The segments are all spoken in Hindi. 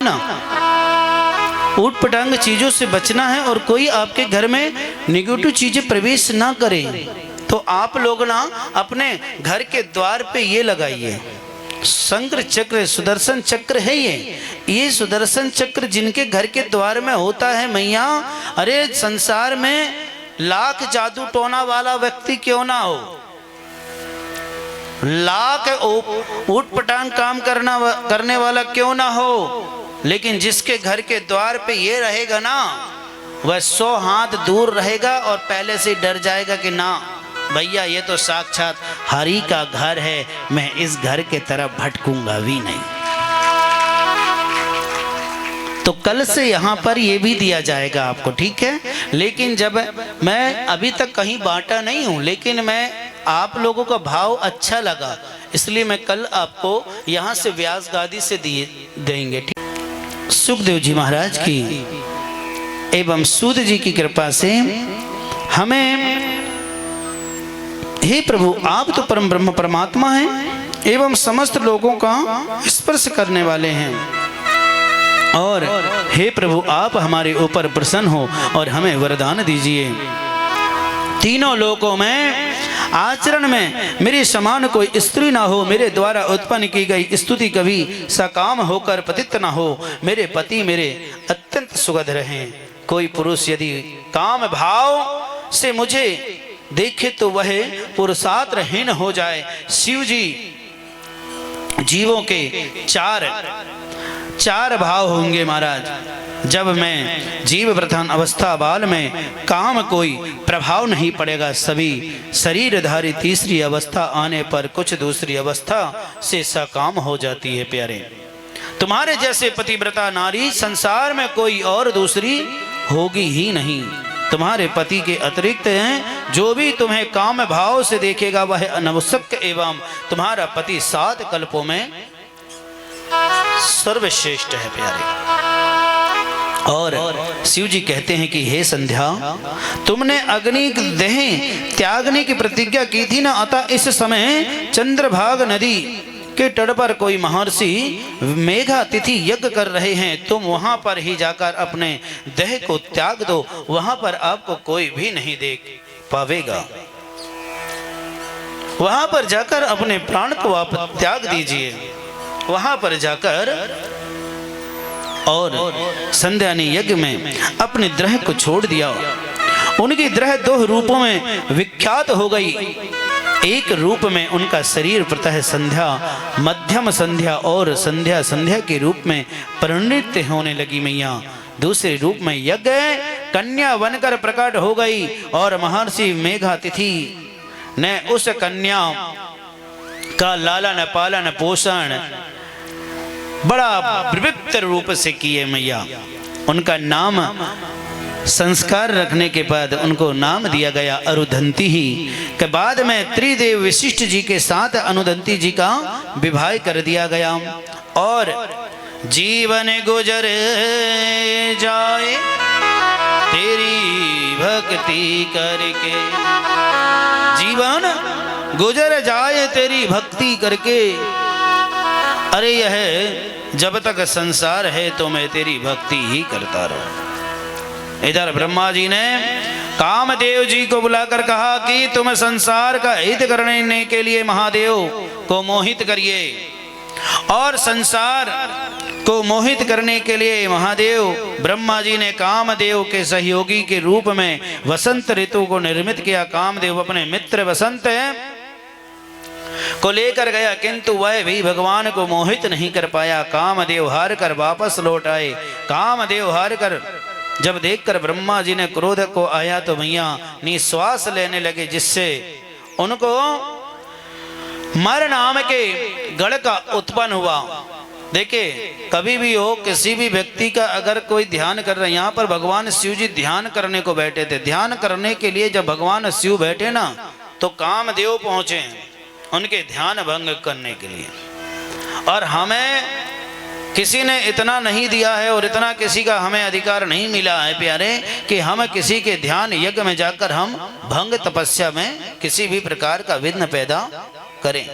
ना, ऊट पटांग चीजों से बचना है और कोई आपके घर में निगेटिव चीजें प्रवेश ना करें। तो आप लोग ना अपने घर के द्वार पे ये लगाइए, शंकर चक्र सुदर्शन चक्र है ये सुदर्शन चक्र जिनके घर के द्वार में होता है मैया, अरे संसार में लाख जादू टोना वाला व्यक्ति क्यों ना हो, लाख ऊट पटांग काम करने वाला क्यों ना हो, लेकिन जिसके घर के द्वार पे ये रहेगा ना, वह 100 हाथ दूर रहेगा और पहले से डर जाएगा कि ना भैया ये तो साक्षात हरि का घर है, मैं इस घर के तरफ भटकूंगा भी नहीं। तो कल से यहाँ पर ये भी दिया जाएगा आपको, ठीक है। लेकिन जब मैं अभी तक कहीं बांटा नहीं हूँ, लेकिन मैं आप लोगों का भाव अच्छा लगा, इसलिए मैं कल आपको यहाँ से व्यास गादी से देंगे, ठीक। सुखदेव जी महाराज की एवं सूद जी की कृपा से हमें, हे प्रभु आप तो परम ब्रह्म परमात्मा हैं एवं समस्त लोगों का स्पर्श करने वाले हैं, और हे प्रभु आप हमारे ऊपर प्रसन्न हो और हमें वरदान दीजिए, तीनों लोकों में आचरण में मेरे समान कोई स्त्री ना हो, मेरे द्वारा उत्पन्न की गई स्तुति कभी सकाम होकर पतित ना हो, मेरे पति मेरे अत्यंत सुगध रहें, कोई पुरुष यदि काम भाव से मुझे देखे तो वह पुरुषार्थहीन हो जाए। शिव जी जीवों के चार भाव होंगे महाराज, जब मैं जीव प्रधान अवस्था बाल में काम कोई प्रभाव नहीं पड़ेगा, सभी शरीरधारी तीसरी अवस्था आने पर कुछ दूसरी अवस्था से सकाम हो जाती है। प्यारे तुम्हारे जैसे पतिव्रता नारी संसार में कोई और दूसरी होगी ही नहीं, तुम्हारे पति के अतिरिक्त हैं, जो भी तुम्हें काम भाव से देखेगा वह अनवसक एवं तुम्हारा पति 7 कल्पों में सर्वश्रेष्ठ है। प्यारे और शिव जी कहते हैं कि हे संध्या तुमने अग्नि देह त्यागने की प्रतिज्ञा की थी ना, अतः इस समय चंद्रभाग नदी के तट पर कोई महर्षि मेघातिथि यज्ञ कर रहे हैं, तुम वहां पर ही जाकर अपने देह को त्याग दो, वहां पर आपको कोई भी नहीं देख पावेगा, वहां पर जाकर अपने प्राण को आप त्याग दीजिए, वहां पर जाकर और संध्या ने यज्ञ में अपने द्रह को छोड़ दिया। उनकी द्रह 2 रूपों में विख्यात हो गई, एक रूप में उनका शरीर प्रतः संध्या, मध्यम संध्या और संध्या संध्या के रूप में परिणित होने लगी मैया, दूसरे रूप में यज्ञ कन्या बनकर प्रकट हो गई और महर्षि मेघातिथि ने उस कन्या का लालन पालन पोषण बड़ा पवित्र रूप से किए मैया। उनका नाम संस्कार रखने के बाद उनको नाम दिया गया अरुधंती ही, के बाद में त्रिदेव विशिष्ट जी के साथ अनुदंती जी का विवाह कर दिया गया और जीवन गुजर जाए तेरी भक्ति करके, जीवन गुजर जाए तेरी भक्ति करके, अरे यह जब तक संसार है तो मैं तेरी भक्ति ही करता रहूं। इधर ब्रह्मा जी ने कामदेव जी को बुलाकर कहा कि तुम संसार का हित करने के लिए महादेव को मोहित करिए, और संसार को मोहित करने के लिए महादेव ब्रह्मा जी ने कामदेव के सहयोगी के रूप में वसंत ऋतु को निर्मित किया। कामदेव अपने मित्र वसंत को लेकर गया, किंतु वह भी भगवान को मोहित नहीं कर पाया। कामदेव हार कर वापस लौट आए। कामदेव हार कर जब देखकर ब्रह्मा जी ने क्रोध को आया तो भैया निश्वास लेने लगे, जिससे उनको मर नाम के गढ़ का उत्पन्न हुआ। देखिए कभी भी हो किसी भी व्यक्ति का अगर कोई ध्यान कर रहा है, यहाँ पर भगवान शिव जी ध्यान करने को बैठे थे। ध्यान करने के लिए जब भगवान शिव बैठे ना तो कामदेव पहुंचे उनके ध्यान भंग करने के लिए, और हमें किसी ने इतना नहीं दिया है और इतना किसी का हमें अधिकार नहीं मिला है प्यारे कि हम किसी के ध्यान यज्ञ में जाकर हम भंग तपस्या में किसी भी प्रकार का विघ्न पैदा करें,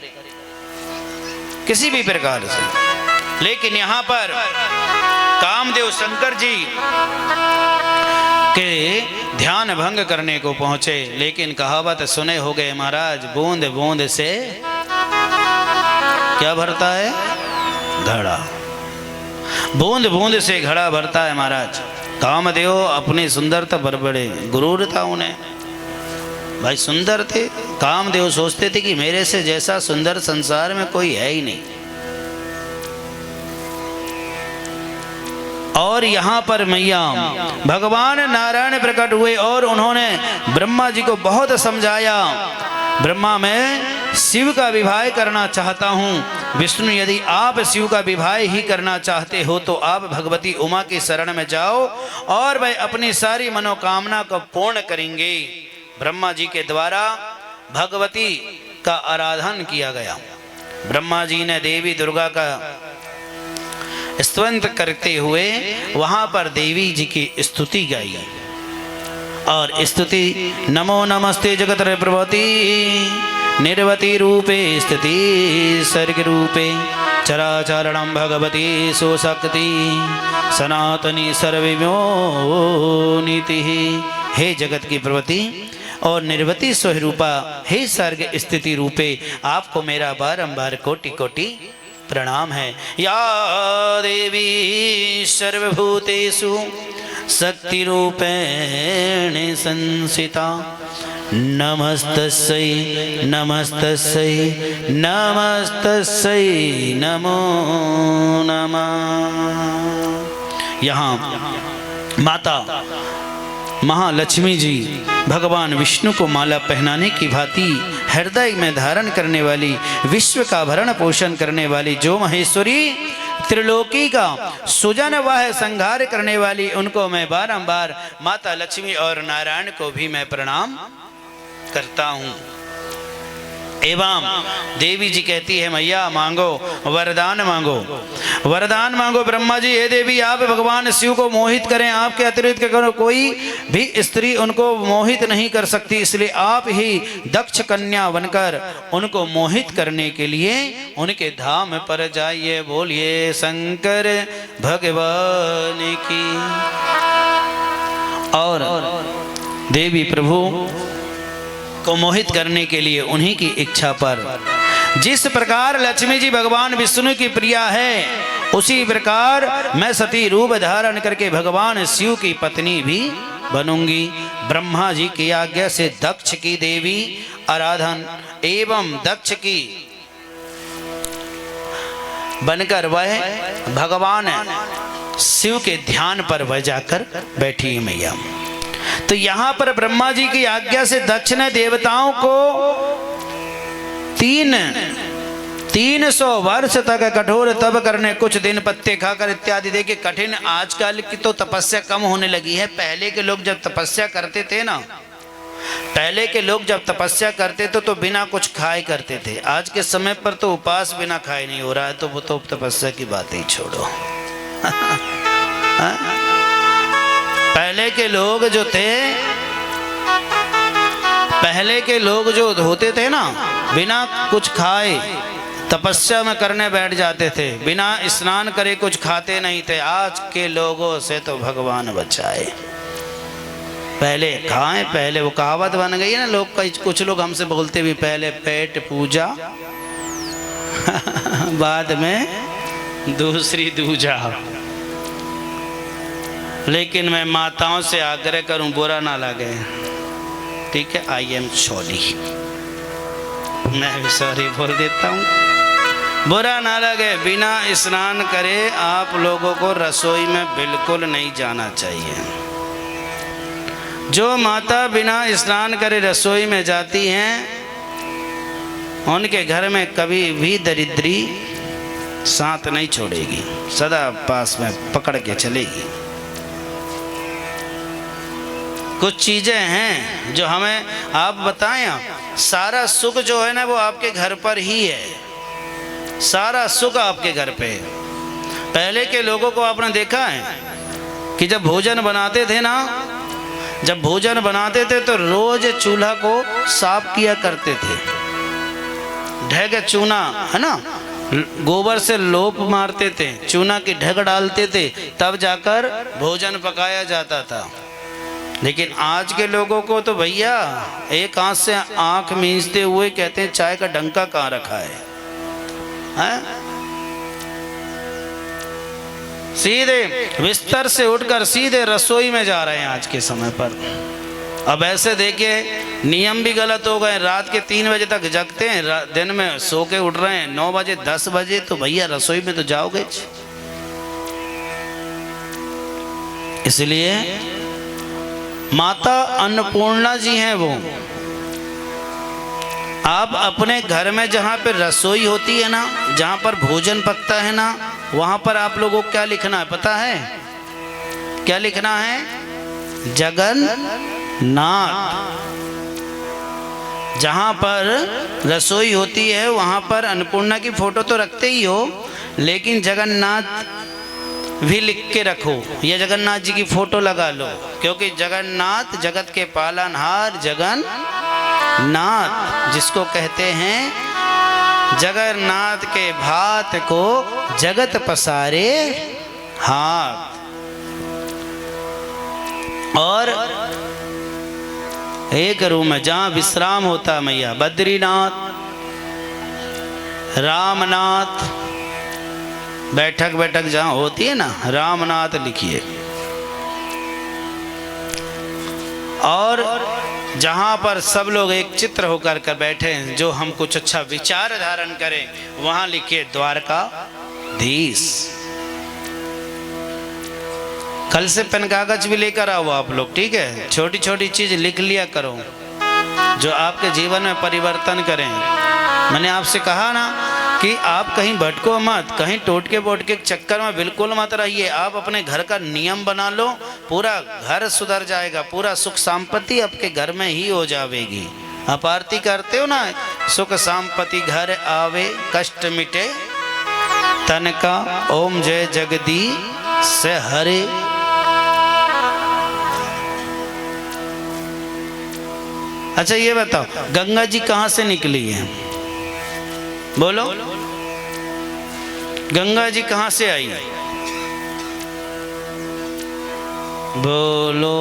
किसी भी प्रकार से। लेकिन यहाँ पर कामदेव शंकर जी के ध्यान भंग करने को पहुंचे, लेकिन कहावत सुने हो गए महाराज, बूंद बूंद से क्या भरता है घड़ा, बूंद बूंद से घड़ा भरता है महाराज। कामदेव अपनी सुंदरता पर बड़े गुरूर था उन्हें, भाई सुंदर थे। कामदेव सोचते थे कि मेरे से जैसा सुंदर संसार में कोई है ही नहीं। और यहाँ पर मैया भगवान नारायण प्रकट हुए और उन्होंने ब्रह्मा जी को बहुत समझाया, ब्रह्मा मैं शिव का विवाह करना चाहता हूँ, विष्णु यदि आप शिव का विवाह ही करना चाहते हो तो आप भगवती उमा की शरण में जाओ और वह अपनी सारी मनोकामना को पूर्ण करेंगे। ब्रह्मा जी के द्वारा भगवती का आराधन किया गया। ब्रह्मा जी ने देवी दुर्गा का स्तुति करते हुए वहां पर देवी जी की स्तुति गाई और स्तुति नमो नमस्ते जगत प्रभवती निर्वती रूपे स्थिति सर्ग रूपे चराचरणं भगवती सुशक्ति सनातनी सर्वव्योनिति। हे जगत की प्रभवती और निर्वती स्वरूपा, हे सर्ग स्थिति रूपे, आपको मेरा बारंबार कोटि कोटि प्रणाम है। या देवी सर्वभूतेषु शक्ति रूपेण संसिता नमस्तस्यै नमस्तस्यै नमस्तस्यै नमो नमः। यहाँ माता महालक्ष्मी जी भगवान विष्णु को माला पहनाने की भांति हृदय में धारण करने वाली, विश्व का भरण पोषण करने वाली जो महेश्वरी, त्रिलोकी का सुजन वह संहार करने वाली, उनको मैं बारंबार माता लक्ष्मी और नारायण को भी मैं प्रणाम करता हूँ। एवं देवी जी कहती है मैया मांगो वरदान मांगो, वरदान मांगो। ब्रह्मा जी, हे देवी आप भगवान शिव को मोहित करें, आपके अतिरिक्त कोई भी स्त्री उनको मोहित नहीं कर सकती, इसलिए आप ही दक्ष कन्या बनकर उनको मोहित करने के लिए उनके धाम पर जाइए। बोलिए शंकर भगवान की। और देवी प्रभु को मोहित करने के लिए उन्हीं की इच्छा पर, जिस प्रकार लक्ष्मी जी भगवान विष्णु की प्रिया है, उसी प्रकार मैं सती रूप धारण करके भगवान शिव की पत्नी भी बनूंगी। ब्रह्मा जी की आज्ञा से दक्ष की देवी आराधन एवं दक्ष की बनकर वह भगवान शिव के ध्यान पर वह जाकर बैठी मैया। तो यहाँ पर ब्रह्मा जी की आज्ञा से दक्ष ने देवताओं को 300 वर्ष तक कठोर तप करने, कुछ दिन पत्ते खाकर इत्यादि। देखिए कठिन आजकल की तो तपस्या कम होने लगी है। पहले के लोग जब तपस्या करते थे ना, पहले के लोग जब तपस्या करते थे तो बिना कुछ खाए करते थे। आज के समय पर तो उपास बिना खाए नहीं हो रहा है, तो वो तो तपस्या की बात ही छोड़ो। पहले के लोग जो थे, पहले के लोग जो होते थे ना, बिना कुछ खाए तपस्या में करने बैठ जाते थे, बिना स्नान करे कुछ खाते नहीं थे। आज के लोगों से तो भगवान बचाए। पहले खाएं, पहले वो कहावत बन गई है ना, लोग कुछ लोग हमसे बोलते भी पहले पेट पूजा बाद में दूसरी दूजा। लेकिन मैं माताओं से आग्रह करूं, बुरा ना लगे, ठीक है? आई एम सॉरी, मैं भी सॉरी बोल देता हूं, बुरा ना लगे। बिना स्नान करे आप लोगों को रसोई में बिल्कुल नहीं जाना चाहिए। जो माता बिना स्नान करे रसोई में जाती हैं, उनके घर में कभी भी दरिद्री साथ नहीं छोड़ेगी, सदा पास में पकड़ के चलेगी। कुछ चीजें हैं जो हमें आप बताएं, सारा सुख जो है ना वो आपके घर पर ही है, सारा सुख आपके घर पे। पहले के लोगों को आपने देखा है कि जब भोजन बनाते थे ना, जब भोजन बनाते थे तो रोज चूल्हा को साफ किया करते थे, ढक चूना है ना, गोबर से लोप मारते थे, चूना की ढक डालते थे, तब जाकर भोजन पकाया जाता था। लेकिन आज के लोगों को तो भैया एक हाथ से आंख मींचते हुए कहते हैं चाय का डंका कहाँ रखा है? सीधे बिस्तर से उठकर सीधे रसोई में जा रहे हैं आज के समय पर। अब ऐसे देखिए नियम भी गलत हो गए। रात के 3 बजे तक जगते हैं, दिन में सो के उठ रहे हैं 9 बजे 10 बजे, तो भैया रसोई में तो जाओगे। इसलिए माता अन्नपूर्णा जी हैं वो। आप अपने घर में जहाँ पर रसोई होती है ना, जहाँ पर भोजन पकता है ना, वहाँ पर आप लोगों को क्या लिखना है पता है? क्या लिखना है? जगन्नाथ। जहाँ पर रसोई होती है वहाँ पर अन्नपूर्णा की फोटो तो रखते ही हो, लेकिन जगन्नाथ भी लिख के रखो, या जगन्नाथ जी की फोटो लगा लो, क्योंकि जगन्नाथ जगत के पालनहार जगन्नाथ जिसको कहते हैं, जगन्नाथ के भात को जगत पसारे हाथ। और एक रूम है जहाँ विश्राम होता मैया, बद्रीनाथ, रामनाथ, बैठक जहाँ होती है ना, रामनाथ लिखिए। और जहाँ पर सब लोग एक चित्र होकर कर बैठे हैं, जो हम कुछ अच्छा विचार धारण करें, वहाँ लिखिए द्वारकाधीश। कल से पेन कागज भी लेकर आओ आप लोग, ठीक है? छोटी छोटी चीज लिख लिया करो जो आपके जीवन में परिवर्तन करें। मैंने आपसे कहा ना कि आप कहीं भटको मत, कहीं टोटके बोटके चक्कर में बिल्कुल मत रहिए। आप अपने घर का नियम बना लो, पूरा घर सुधर जाएगा, पूरा सुख संपत्ति आपके घर में ही हो जाएगी। आप आरती करते हो ना, सुख संपत्ति घर आवे, कष्ट मिटे तन का, ओम जय जगदीश हरे। अच्छा ये बताओ, गंगा जी कहाँ से निकली है? बोलो, गंगा जी कहाँ से आई? बोलो,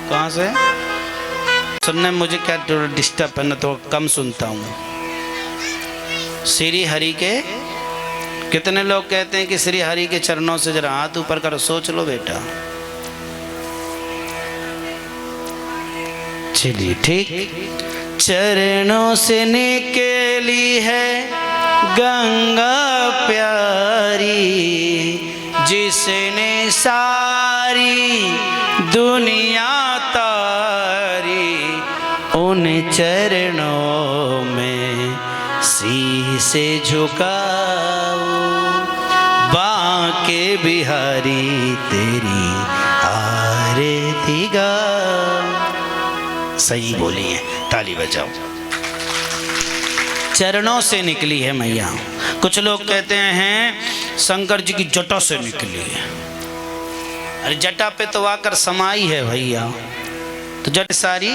कहाँ से? सुनने में मुझे क्या डिस्टर्ब है ना, तो कम सुनता हूँ। श्री हरि के, कितने लोग कहते हैं कि श्री हरि के चरणों से जरा हाथ ऊपर करो, सोच लो बेटा। चलिए ठीक। चरणों से निकली है गंगा प्यारी, जिसने सारी दुनिया तारी, उन चरणों में शीश झुकाओ, बांके बिहारी तेरी आरती गाओ। सही बोली है, ताली बजाओ। चरणों से निकली है मैया। कुछ लोग कहते हैं शंकर जी की जटा से निकली है। अरे जटा पे तो आकर समाई है भैया, तो जट सारी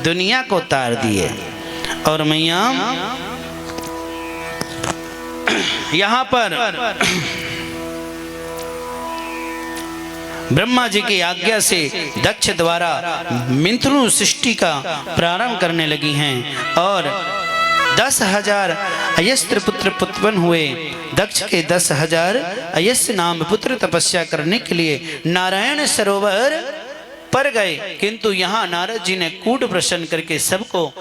दुनिया को तार दिए। और मैया यहाँ पर ब्रह्मा जी की आज्ञा से दक्ष द्वारा मिंथुन सृष्टि का प्रारंभ करने लगी हैं, और 10,000 अयस्त्र पुत्र उत्पन्न हुए। दक्ष के 10,000 अयस्य नाम पुत्र तपस्या करने के लिए नारायण सरोवर पर गए, किंतु यहाँ नारद जी ने कूट प्रश्न करके सबको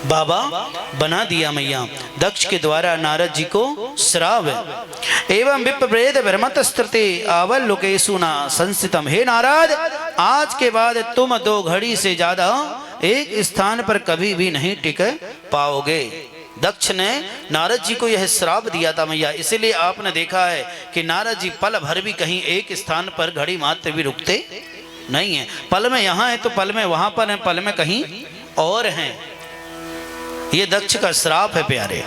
बाबा बना दिया मैया। दक्ष के द्वारा नारद जी को श्राप एवं विप्रेत ब्रह्मतस्त्रते आवल लोकेशु न संस्थितम। हे नारद, आज के बाद तुम 2 घड़ी से ज्यादा एक स्थान पर कभी भी नहीं टिक पाओगे। दक्ष ने नारद जी को यह श्राप दिया था मैया। इसलिए आपने देखा है कि नारद जी पल भर भी कहीं एक स्थान पर घड़ी मात्र भी रुकते नहीं है। पल में यहाँ है तो पल में वहां पर है, पल में कहीं और हैं। ये दक्ष का श्राप है प्यारे।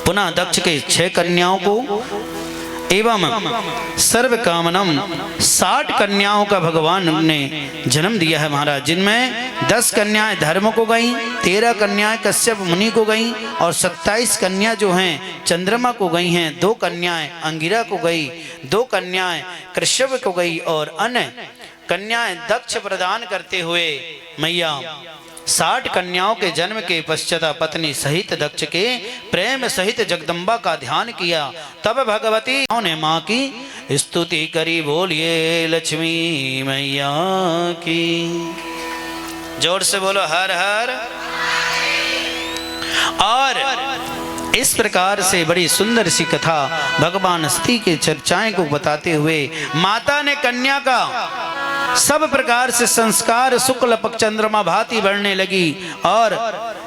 पुनः दक्ष के 6 कन्याओं को एवं सर्व कामनम 60 कन्याओं का भगवान ने जन्म दिया है महाराज, जिनमें 10 कन्याएं धर्म को गईं, 13 कन्याएं कश्यप मुनि को गईं और 27 कन्या जो हैं चंद्रमा को गई हैं, 2 कन्याएं अंगिरा को गई, 2 कन्याएं कृष्यप को गई और अन्य कन्याएं दक्ष प्रदान करते हुए मैया 60 कन्याओं के जन्म के पश्चात पत्नी सहित दक्ष के प्रेम सहित जगदम्बा का ध्यान किया। तब भगवती ने माँ की स्तुति करी, बोलिए लक्ष्मी मैया की। जोर से बोलो हर हर। और इस प्रकार से बड़ी सुंदर सी कथा भगवान सती के चर्चाएं को बताते हुए माता ने कन्या का सब प्रकार से संस्कार शुक्ल पक्ष चंद्रमा भांति बढ़ने लगी और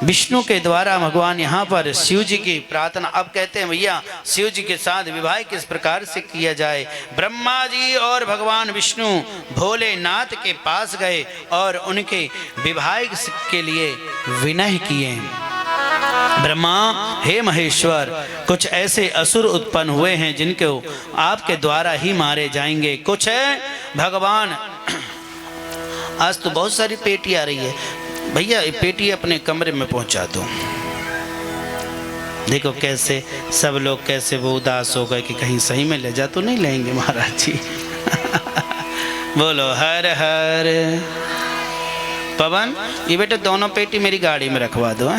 विष्णु के द्वारा भगवान यहाँ पर शिव जी की प्रार्थना, अब कहते हैं भैया शिव जी के साथ विवाह किस प्रकार से किया जाए। ब्रह्मा जी और भगवान विष्णु भोलेनाथ के पास गए और उनके विवाह के लिए विनय किए। ब्रह्मा, हे महेश्वर, कुछ ऐसे असुर उत्पन्न हुए हैं जिनको आपके द्वारा ही मारे जाएंगे। कुछ है भगवान, आज तो बहुत सारी पेटी आ रही है भैया, ये पेटी अपने कमरे में पहुंचा दो। देखो कैसे सब लोग कैसे वो उदास हो गए कि कहीं सही में ले जा तो नहीं लेंगे महाराज जी। बोलो हर हर। पवन, ये बेटे दोनों पेटी मेरी गाड़ी में रखवा दो।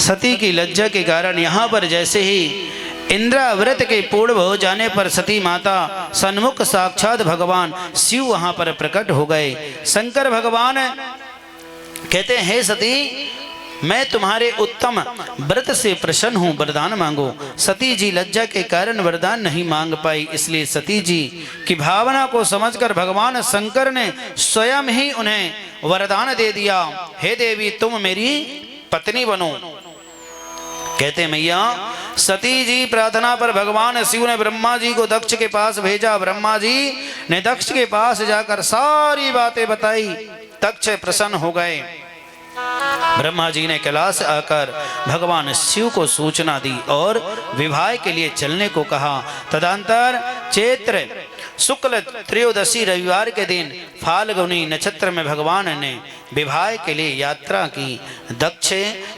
सती की लज्जा के कारण यहाँ पर जैसे ही इंद्राव्रत के पूर्ण हो जाने पर सती माता सन्मुख साक्षात भगवान शिव वहां पर प्रकट हो गए। शंकर भगवान कहते हैं, हे सती, मैं तुम्हारे उत्तम व्रत से प्रसन्न हूँ, वरदान मांगो। सती जी लज्जा के कारण वरदान नहीं मांग पाई, इसलिए सती जी की भावना को समझकर भगवान शंकर ने स्वयं ही उन्हें वरदान दे दिया, हे देवी तुम मेरी पत्नी बनो। कहते मैया सती जी प्रार्थना पर भगवान शिव ने ब्रह्मा जी को दक्ष के पास भेजा। ब्रह्मा जी ने दक्ष के पास जाकर सारी बातें बताई। दक्ष प्रसन्न हो गए। ब्रह्मा जी ने कैलाश आकर भगवान शिव को सूचना दी और विवाह के लिए चलने को कहा। तदंतर चैत्र शुक्ल त्रयोदशी रविवार के दिन फाल्गुनी नक्षत्र में भगवान ने विवाह के लिए यात्रा की। दक्ष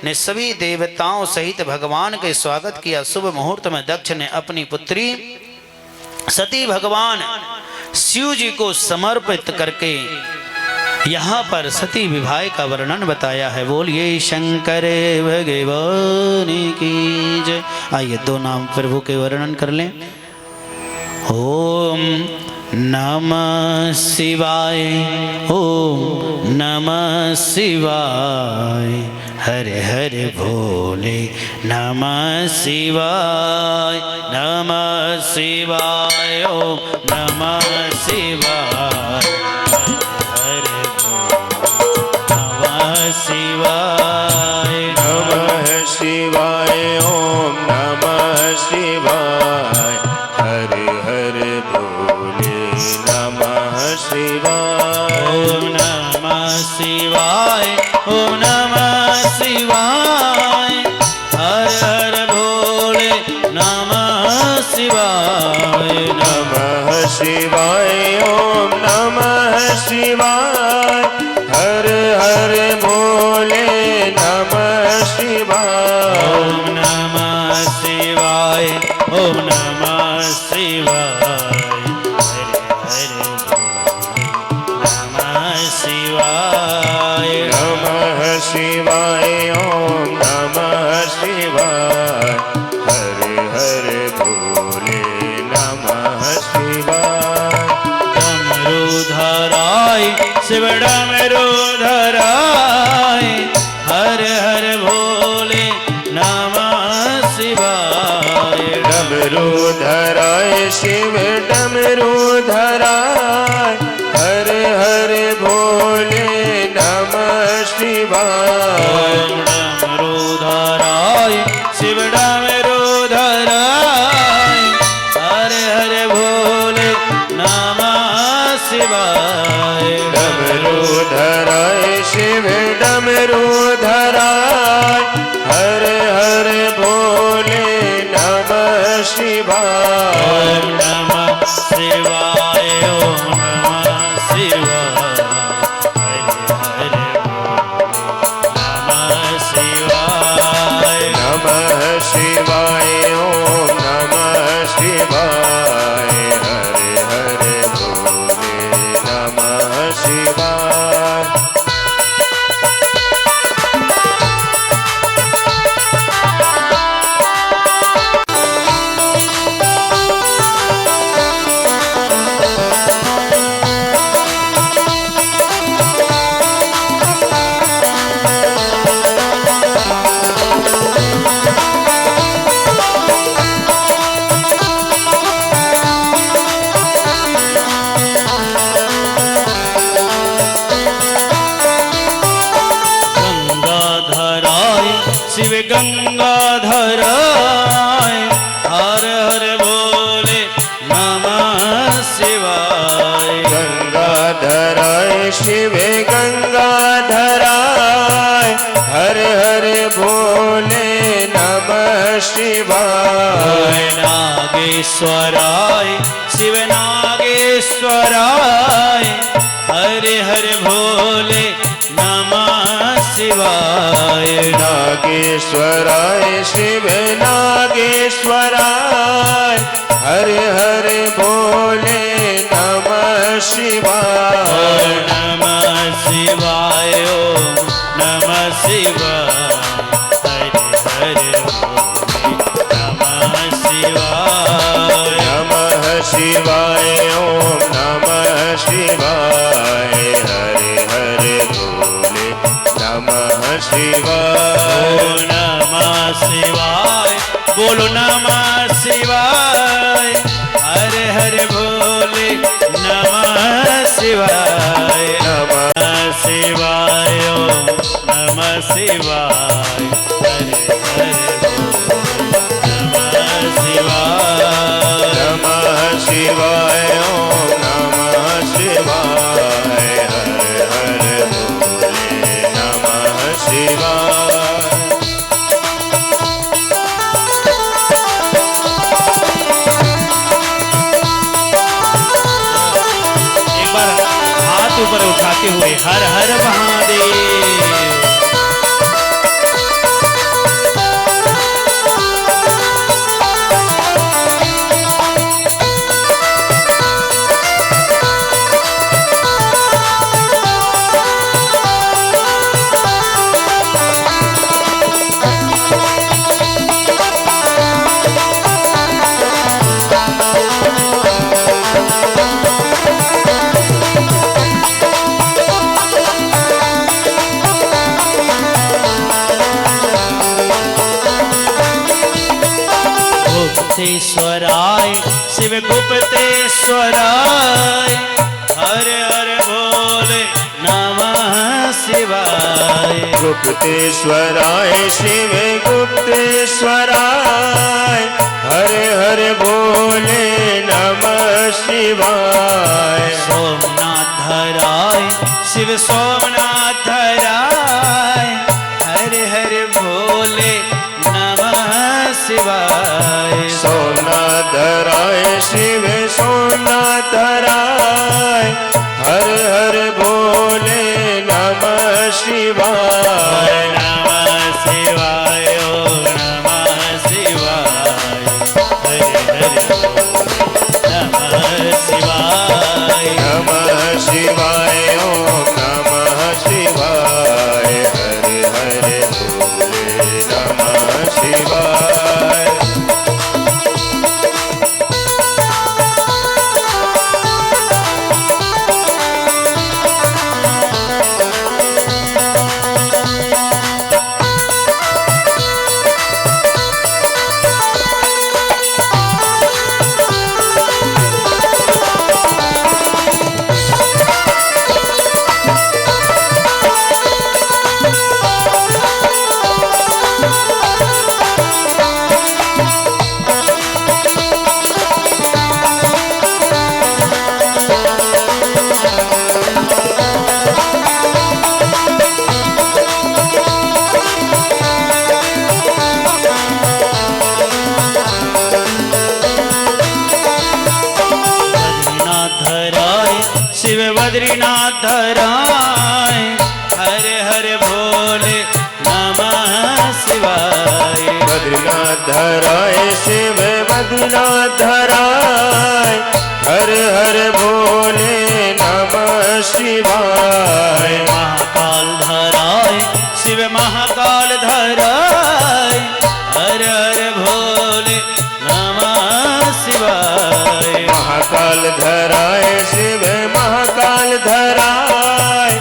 ने सभी देवताओं सहित भगवान के स्वागत किया। शुभ मुहूर्त में दक्ष ने अपनी पुत्री सती भगवान शिव जी को समर्पित करके यहाँ पर सती विवाह का वर्णन बताया है। बोलिए शंकर भगवान की जय। आइए दो नाम प्रभु के वर्णन कर लें। ओम नमः शिवाय, ओम नमः शिवाय, हरे हरे भोले नमः शिवाय, नमः शिवाय, ओम नमः शिवाय, हरे नमः शिवाय, नमः शिवाय, ओम नमः शिवाय, हरे हरे भोले नमः शिवाय, ओम नमः शिवाय, ओम नमः शिवाय, हर हर भोले नमः शिवाय, नमः शिवाय, ओम नमः शिवाय, हर हर भोले नमः शिवाय, ओम नमः शिवाय, ओम नमः शिवाय, नमः शिवाय, ओम नमः शिवाय, हरे हरे भोले नमः शिवाय, डमरू धराय शिव डमरू धराय, हर हर भोले नमः शिवाय, डमरू धराय शिव डमरू धराय, हर हर भोले नमः शिवाय, डमरू धराय शिव डमरू धराय, हर हर भोले नमः शिवाय, डमरू धराय शिव डमरू धराय, हर हर भोले नमः शिवाय ओम नमः शिवाय ओम नमः शिवाय हरे हरे नमः शिवाय नमः शिवाय ओम नमः शिवाय हरे हरे भोले नमः शिवाय गंगाधराय शिव गंगाधराय हर हर बोले नमः शिवाय गंगाधराय शिव गंगाधराय हर हर भोले नमः शिवाय नागेश्वराय शिव नागेश्वराय हरे हरे भोले नमः शिवाय नागेश्वराय शिव नागेश्वराय हरे हरे भोले नमः शिवाय नमः शिवाय ओम नमः शिवाय हरे हरे भोले नमः शिवाय नमः शिवाय ओम नमः शिवाय हरे हरे भोले नमः शिवाय ओम नमः शिवाय बोलो नमः शिवाय हरे हरे भोले नमः शिवाय नमः शिवाय ओम नमः शिवाय हरे हरे भोले नमः शिवाय नमः शिवाय ओम नमः शिवाय हरे हरे भोले नमः शिवाय एक बार हाथ ऊपर उठाते हुए हर हर महादेव गुप्तेश्वराय शिव गुप्तेश्वराय हर हर भोले नमः शिवाय गुप्तेश्वराय शिव गुप्तेश्वराय हरे हरे भोले नमः शिवाय सोमनाथराय शिव सोमनाथराय हरे हरे भोले नमः शिवाय सोमनाथराय शिव सोमनाथराय हर हर भोले नमः शिवाय नमः शिवाय ओम नमः शिवाय हरे हरे नमः शिवाय नमः शिवाय ओम नमः शिवाय हरे हरे भोले नमः शिवाय बद्रीनाथ धराए हर हर भोले नमः शिवाय। बद्रीनाथ धराए शिव बद्रीनाथ धराए हर हर भोले नमः शिवाय। महाकाल धराए शिव महाकाल धराए हर हर भोले नमः शिवाय। महाकाल धराए शिव महाकाल धराए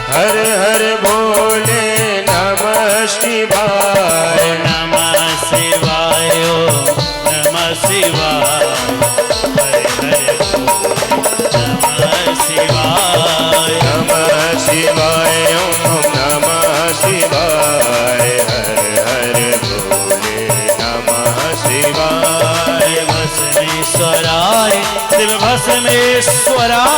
हर हर भोले नमः शिवाय। नमः शिवाय ओम नमः शिवाय नमः शिवाय। नमः शिवाय ओम नमः शिवाय हर हर भोले नमः शिवाय। भस्मेश्वराय शिव भस्मेश्वराय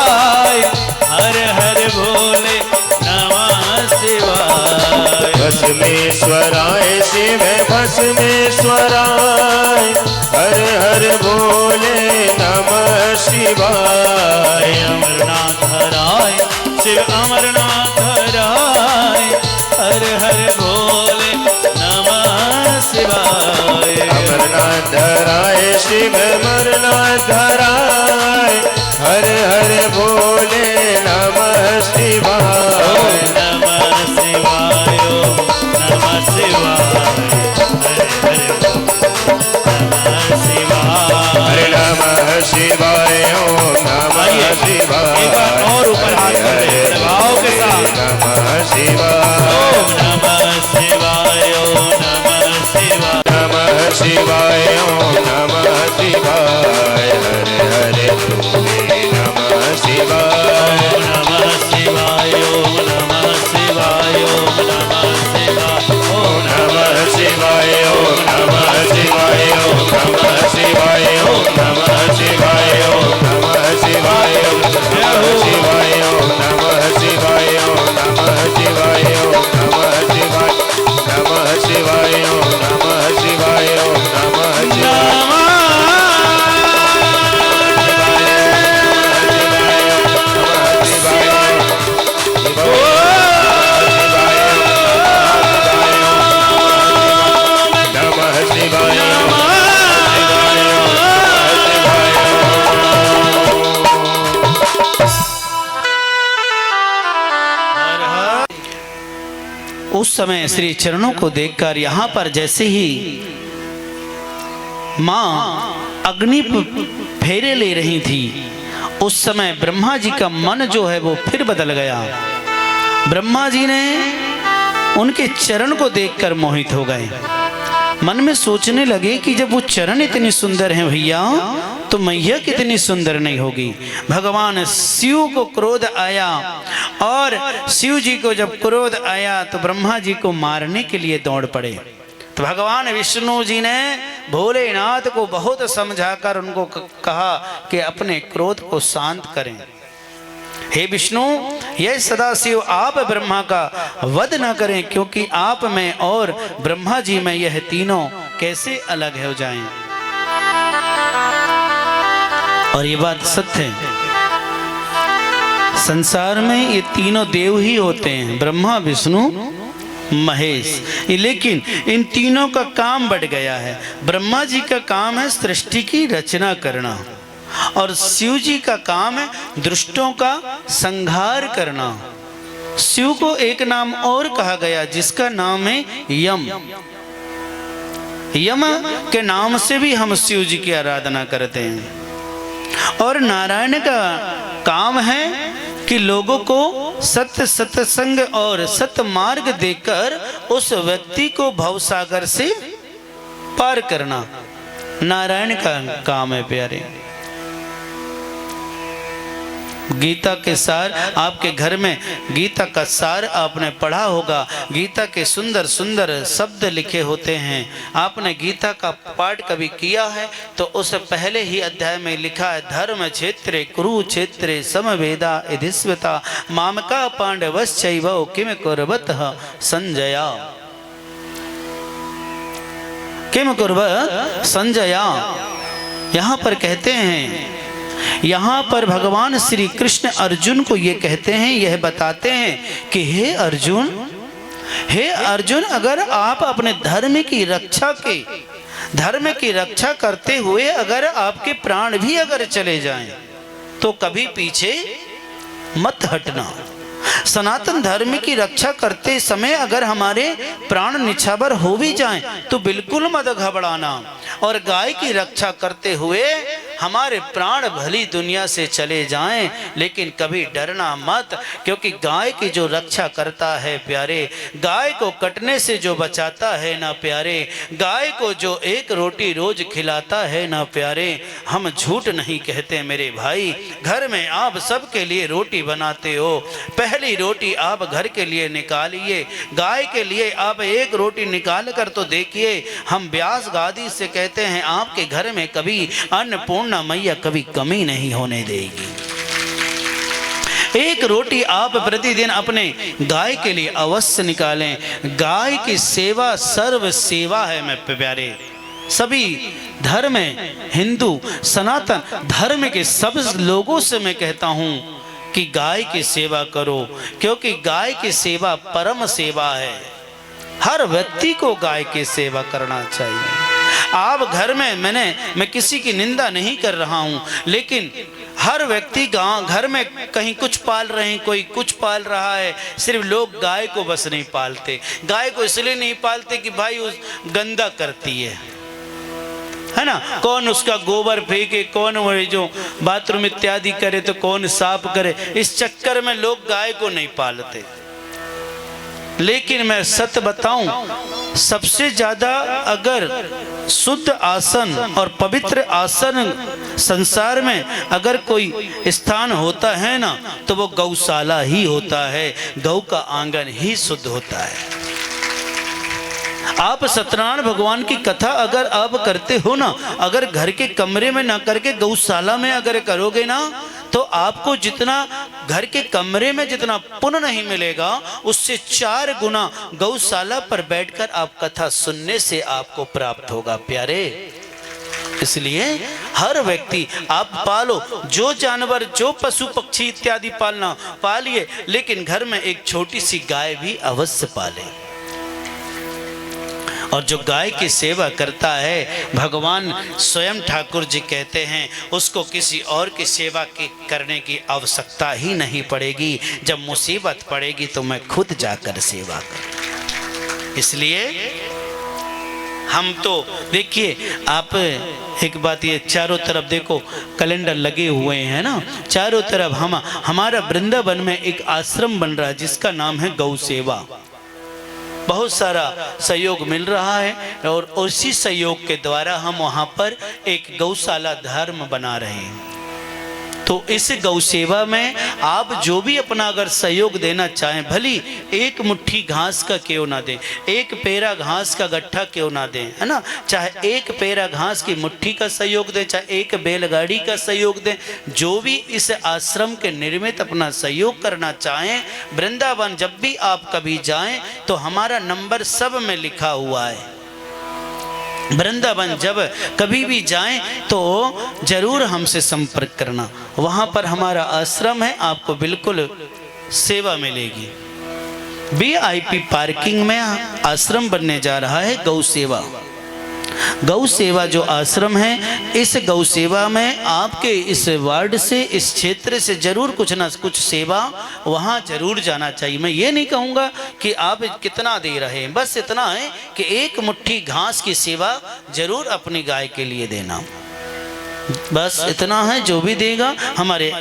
हर हर भोले नमः शिवाय। भस्मेश्वराय शिव भस्मेश्वराय हर हर भोले नमः शिवाय। अमरनाथ धराय शिव अमरनाथ धराय हर हर भोले नमः शिवाय। अमरनाथ धराय शिव अमरनाथ धराय हर हर भोले नमः शिवाय। नमः शिवाय ओम नमः शिवाय हर हर नमः शिवाय। हरे नमः शिवाय ओम नमः शिवाय। एक बार और ऊपर हाथ कर दे भाव के साथ। नमः शिवाय ओम नमः शिवाय ओम नमः शिवाय। नमः शिवाय ओम नमः शिवाय हरे हरे भोले नमः शिवाय। ओम नमः शिवाय ओम नमः शिवाय ओम नमः शिवाय। ओम नमः शिवाय ओम नमः शिवाय ओम नमः शिवाय ओम नमः शिवाय ओम नमः शिवाय ओम नमः शिवाय ओम नमः शिवाय ओम नमः शिवाय ओम नमः शिवाय नमः शिवाय ओम नमः शिवाय ओम नमः शिवाय। नमः शिवाय उस समय श्री चरणों को देखकर यहाँ पर जैसे ही माँ अग्नि फेरे ले रही थी, उस समय ब्रह्मा जी का मन जो है वो फिर बदल गया। ब्रह्मा जी ने उनके चरण को देखकर मोहित हो गए। मन में सोचने लगे कि जब वो चरण इतनी सुंदर हैं भैया, तो मैया कितनी सुंदर नहीं होगी। भगवान शिव को क्रोध आया, और शिव जी को जब क्रोध आया तो ब्रह्मा जी को मारने के लिए दौड़ पड़े। तो भगवान विष्णु जी ने भोलेनाथ को बहुत समझाकर उनको कहा कि अपने क्रोध को शांत करें। हे विष्णु, यह सदाशिव आप ब्रह्मा का वध न करें, क्योंकि आप में और ब्रह्मा जी में यह तीनों कैसे अलग हो जाएं। और ये बात सत्य है, संसार में ये तीनों देव ही होते हैं, ब्रह्मा विष्णु महेश। लेकिन इन तीनों का काम बढ़ गया है। ब्रह्मा जी का काम है सृष्टि की रचना करना, और शिव जी का काम है दुष्टों का संहार करना। शिव को एक नाम और कहा गया जिसका नाम है यम। यम के नाम से भी हम शिव जी की आराधना करते हैं। और नारायण का काम है कि लोगों को सत्य सत्संग और सत्य मार्ग देकर उस व्यक्ति को भवसागर से पार करना नारायण का काम है प्यारे। गीता के सार आपके घर में, गीता का सार आपने पढ़ा होगा। गीता के सुंदर सुंदर शब्द लिखे होते हैं। आपने गीता का पाठ कभी किया है तो उस पहले ही अध्याय में लिखा है, धर्म क्षेत्रे कुरुक्षेत्रे समवेदा यधिस्वता मामका पांडवश्चैव किम कुर्वतः संजया। किम कुर्वत संजया। यहाँ पर कहते हैं यहाँ पर भगवान श्री कृष्ण अर्जुन को ये कहते हैं, यह बताते हैं कि हे अर्जुन, अगर आप अपने धर्म की रक्षा करते हुए अगर आपके प्राण भी अगर चले जाएं तो कभी पीछे मत हटना। सनातन धर्म की रक्षा करते समय अगर हमारे प्राण निछावर हो भी जाएं तो बिल्कुल मत घबराना। और गाय की रक्षा करते हुए हमारे प्राण भली दुनिया से चले जाएं लेकिन कभी डरना मत, क्योंकि गाय की जो रक्षा करता है प्यारे, गाय को कटने से जो बचाता है ना प्यारे, गाय को जो एक रोटी रोज खिलाता है ना प्यारे, हम झूठ नहीं कहते मेरे भाई। घर में आप सबके लिए रोटी बनाते हो, पहली रोटी आप घर के लिए निकालिए, गाय के लिए आप एक रोटी निकाल कर तो देखिए। हम व्यास गादी से कहते हैं आपके घर में कभी अन्नपूर्णा मैया कभी कमी नहीं होने देगी। एक रोटी आप प्रतिदिन अपने गाय के लिए अवश्य निकालें। गाय की सेवा सर्व सेवा है मेरे प्यारे। सभी धर्म में, हिंदू सनातन धर्म के सब लोगों से मैं कहता हूं कि गाय की सेवा करो, क्योंकि गाय की सेवा परम सेवा है। हर व्यक्ति को गाय की सेवा करना चाहिए। आप घर में, मैं किसी की निंदा नहीं कर रहा हूं, लेकिन हर व्यक्ति घर में कहीं कुछ पाल रहे हैं, कोई कुछ पाल रहा है। सिर्फ लोग गाय को बस नहीं पालते। गाय को इसलिए नहीं पालते कि भाई उस गंदा करती है ना, कौन उसका गोबर फेंके, कौन वो जो बाथरूम इत्यादि करे तो कौन साफ करे। इस चक्कर में लोग गाय को नहीं पालते। लेकिन मैं सत्य बताऊं, सबसे ज्यादा अगर शुद्ध आसन और पवित्र आसन संसार में अगर कोई स्थान होता है ना तो वो गौशाला ही होता है। गौ का आंगन ही शुद्ध होता है। आप सत्यनारायण भगवान की कथा अगर आप करते हो ना, अगर घर के कमरे में ना करके गौशाला में अगर करोगे ना, तो आपको जितना घर के कमरे में जितना पुण्य नहीं मिलेगा, उससे 4 गुना गौशाला पर बैठकर आप कथा सुनने से आपको प्राप्त होगा प्यारे। इसलिए हर व्यक्ति आप पालो, जो जानवर, जो पशु पक्षी इत्यादि पालना पालिए, लेकिन घर में एक छोटी सी गाय भी अवश्य पाले। और जो गाय की सेवा करता है, भगवान स्वयं ठाकुर जी कहते हैं उसको किसी और की सेवा करने की आवश्यकता ही नहीं पड़ेगी। जब मुसीबत पड़ेगी तो मैं खुद जाकर सेवा करूं। इसलिए हम तो देखिए, आप एक बात ये, चारों तरफ देखो कैलेंडर लगे हुए हैं ना, चारों तरफ हमारा वृंदावन में एक आश्रम बन रहा है जिसका नाम है गौ सेवा। बहुत सारा सहयोग मिल रहा है और उसी सहयोग के द्वारा हम वहाँ पर एक गौशाला धर्म बना रहे हैं। तो इस गौ सेवा में आप जो भी अपना अगर सहयोग देना चाहें, भली एक मुट्ठी घास का क्यों ना दें, एक पेरा घास का गट्ठा क्यों ना दें, है ना, चाहे एक पेरा घास की मुट्ठी का सहयोग दें, चाहे एक बैलगाड़ी का सहयोग दें, जो भी इस आश्रम के निर्मित अपना सहयोग करना चाहें, वृंदावन जब भी आप कभी जाएं तो हमारा नंबर सब में लिखा हुआ है। वृंदावन जब कभी भी जाएं तो जरूर हमसे संपर्क करना। वहाँ पर हमारा आश्रम है, आपको बिल्कुल सेवा मिलेगी। VIP पार्किंग में आश्रम बनने जा रहा है गौ सेवा। गौ सेवा जो आश्रम है, इस गौ सेवा में आपके इस वार्ड से, इस क्षेत्र से जरूर कुछ ना कुछ सेवा वहाँ जरूर जाना चाहिए। मैं ये नहीं कहूँगा कि आप कितना दे रहे हैं, बस इतना है कि एक मुट्ठी घास की सेवा जरूर अपनी गाय के लिए देना। बस इतना है, जो भी देगा। हमारे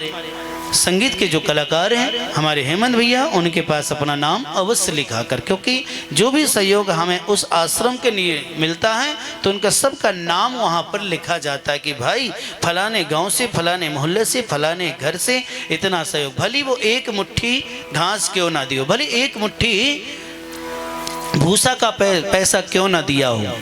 संगीत के जो कलाकार हैं हमारे हेमंत भैया, उनके पास अपना नाम अवश्य लिखा कर, क्योंकि जो भी सहयोग हमें उस आश्रम के लिए मिलता है तो उनका सबका नाम वहाँ पर लिखा जाता है कि भाई फलाने गांव से, फलाने मोहल्ले से, फलाने घर से इतना सहयोग। भली वो एक मुट्ठी घास क्यों ना दियो, भली एक मुट्ठी भूसा का पैसा क्यों ना दिया हो।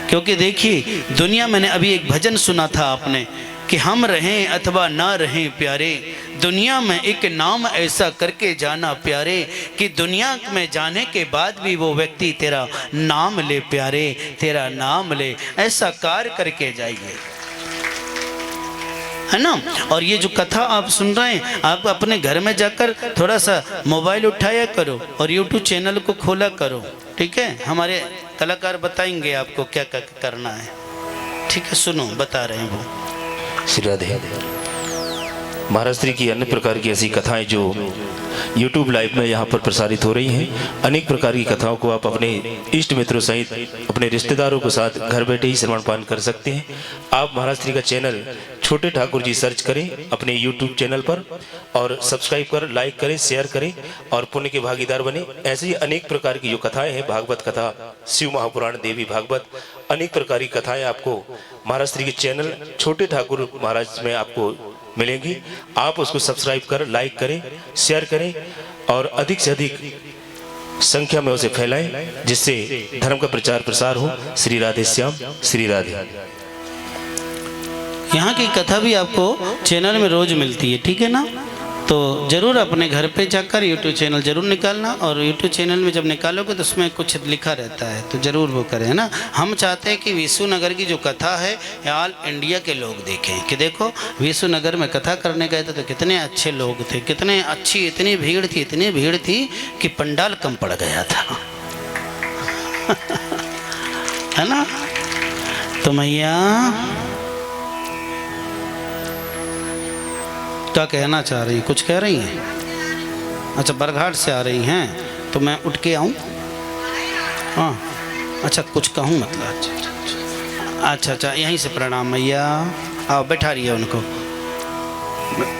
क्योंकि देखिए, दुनिया, मैंने अभी एक भजन सुना था आपने कि हम रहें अथवा ना रहें प्यारे, दुनिया में एक नाम ऐसा करके जाना प्यारे कि दुनिया में जाने के बाद भी वो व्यक्ति तेरा नाम ले प्यारे, तेरा नाम ले। ऐसा कार्य करके जाइए। है ना। और ये जो कथा आप सुन रहे हैं, आप अपने घर में जाकर थोड़ा सा मोबाइल उठाया करो और यूट्यूब चैनल को खोला करो, ठीक है। हमारे कलाकार बताएंगे आपको क्या क्या करना है, ठीक है। सुनो, बता रहे हैं वो। श्री राधे। महाराज श्री की अन्य प्रकार की ऐसी कथाएं जो YouTube लाइव में यहाँ पर प्रसारित हो रही हैं, अनेक प्रकार की कथाओं को आप अपने इष्ट मित्रों सहित अपने रिश्तेदारों के साथ घर बैठे ही श्रवण पान कर सकते हैं। आप महाराज श्री का चैनल छोटे ठाकुर जी सर्च करें अपने YouTube चैनल पर और सब्सक्राइब कर, लाइक करें, शेयर करें और पुण्य के भागीदार बने। ऐसे ही अनेक प्रकार की जो कथाएं हैं, भागवत कथा, शिव महापुराण, देवी भागवत, अनेक प्रकार की कथाएं आपको महाराज श्री के चैनल छोटे ठाकुर महाराज में आपको मिलेंगी। आप उसको सब्सक्राइब कर, लाइक करें, शेयर करें और अधिक से अधिक संख्या में उसे फैलाएं, जिससे धर्म का प्रचार प्रसार हो। श्री राधे श्याम, श्री राधे। यहाँ की कथा भी आपको चैनल में रोज मिलती है, ठीक है ना। तो ज़रूर अपने घर पे जाकर यूट्यूब चैनल ज़रूर निकालना, और यूट्यूब चैनल में जब निकालोगे तो उसमें कुछ लिखा रहता है, तो ज़रूर वो करें, है ना। हम चाहते हैं कि विष्णुनगर की जो कथा है ऑल इंडिया के लोग देखें, कि देखो विष्णुनगर में कथा करने गए थे तो कितने अच्छे लोग थे, कितने अच्छी, इतनी भीड़ थी कि पंडाल कम पड़ गया था है ना। तो मैया क्या कहना चाह रही, कुछ कह रही हैं? अच्छा, बरघाट से आ रही हैं, तो मैं उठ के आऊँ? हाँ, अच्छा, कुछ कहूँ मतलब? अच्छा, यहीं से प्रणाम मैया। आओ, बैठा रही है उनको,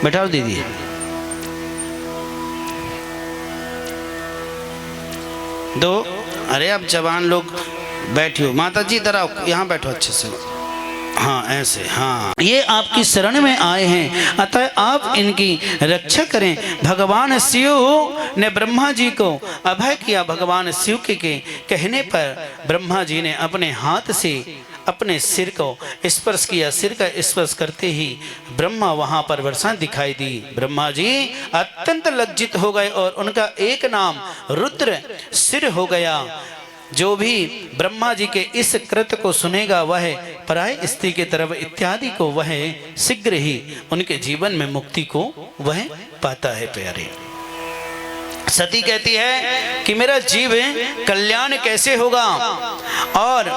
बैठाओ दीदी। दो, अरे अब जवान लोग बैठियो। माता जी इधर आओ, यहाँ बैठो अच्छे से। हाँ, ऐसे, हाँ, ये आपकी शरण में आए हैं, अतः आप इनकी रक्षा करें। भगवान शिव ने ब्रह्मा जी को अभय किया। भगवान शिव के कहने पर ब्रह्मा जी ने अपने हाथ से अपने सिर को स्पर्श किया। सिर का स्पर्श करते ही ब्रह्मा वहां पर वर्षा दिखाई दी। ब्रह्मा जी अत्यंत लज्जित हो गए और उनका एक नाम रुद्र सिर हो गया। जो भी ब्रह्मा जी के इस कृत्य को सुनेगा वह पराय स्त्री के तरफ इत्यादि को वह शीघ्र ही उनके जीवन में मुक्ति को वह पाता है। प्यारे, सती कहती है कि मेरा जीव कल्याण कैसे होगा और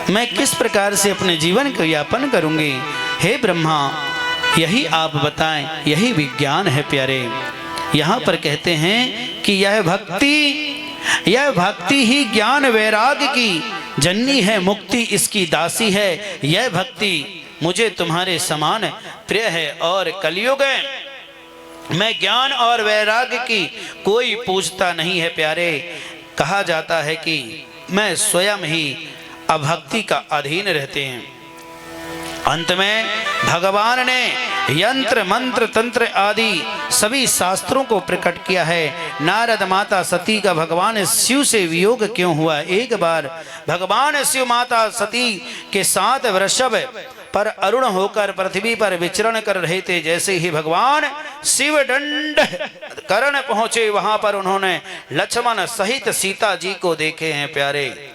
मैं किस प्रकार से अपने जीवन को यापन करूंगी। हे ब्रह्मा, यही आप बताएं, यही विज्ञान है। प्यारे, यहाँ पर कहते हैं कि यह भक्ति ही ज्ञान वैराग्य की जननी है, मुक्ति इसकी दासी है। यह भक्ति मुझे तुम्हारे समान प्रिय है और कलयुग में ज्ञान और वैराग्य की कोई पूछता नहीं है। प्यारे, कहा जाता है कि मैं स्वयं ही अभक्ति का अधीन रहते हैं। अंत में भगवान ने यंत्र, मंत्र, तंत्र आदि सभी शास्त्रों को प्रकट किया है। नारद माता सती का भगवान शिव से वियोग क्यों हुआ? एक बार भगवान शिव माता सती के साथ वृषभ पर अरुण होकर पृथ्वी पर विचरण कर रहे थे। जैसे ही भगवान शिव दंड करण पहुंचे, वहां पर उन्होंने लक्ष्मण सहित सीता जी को देखे हैं। प्यारे,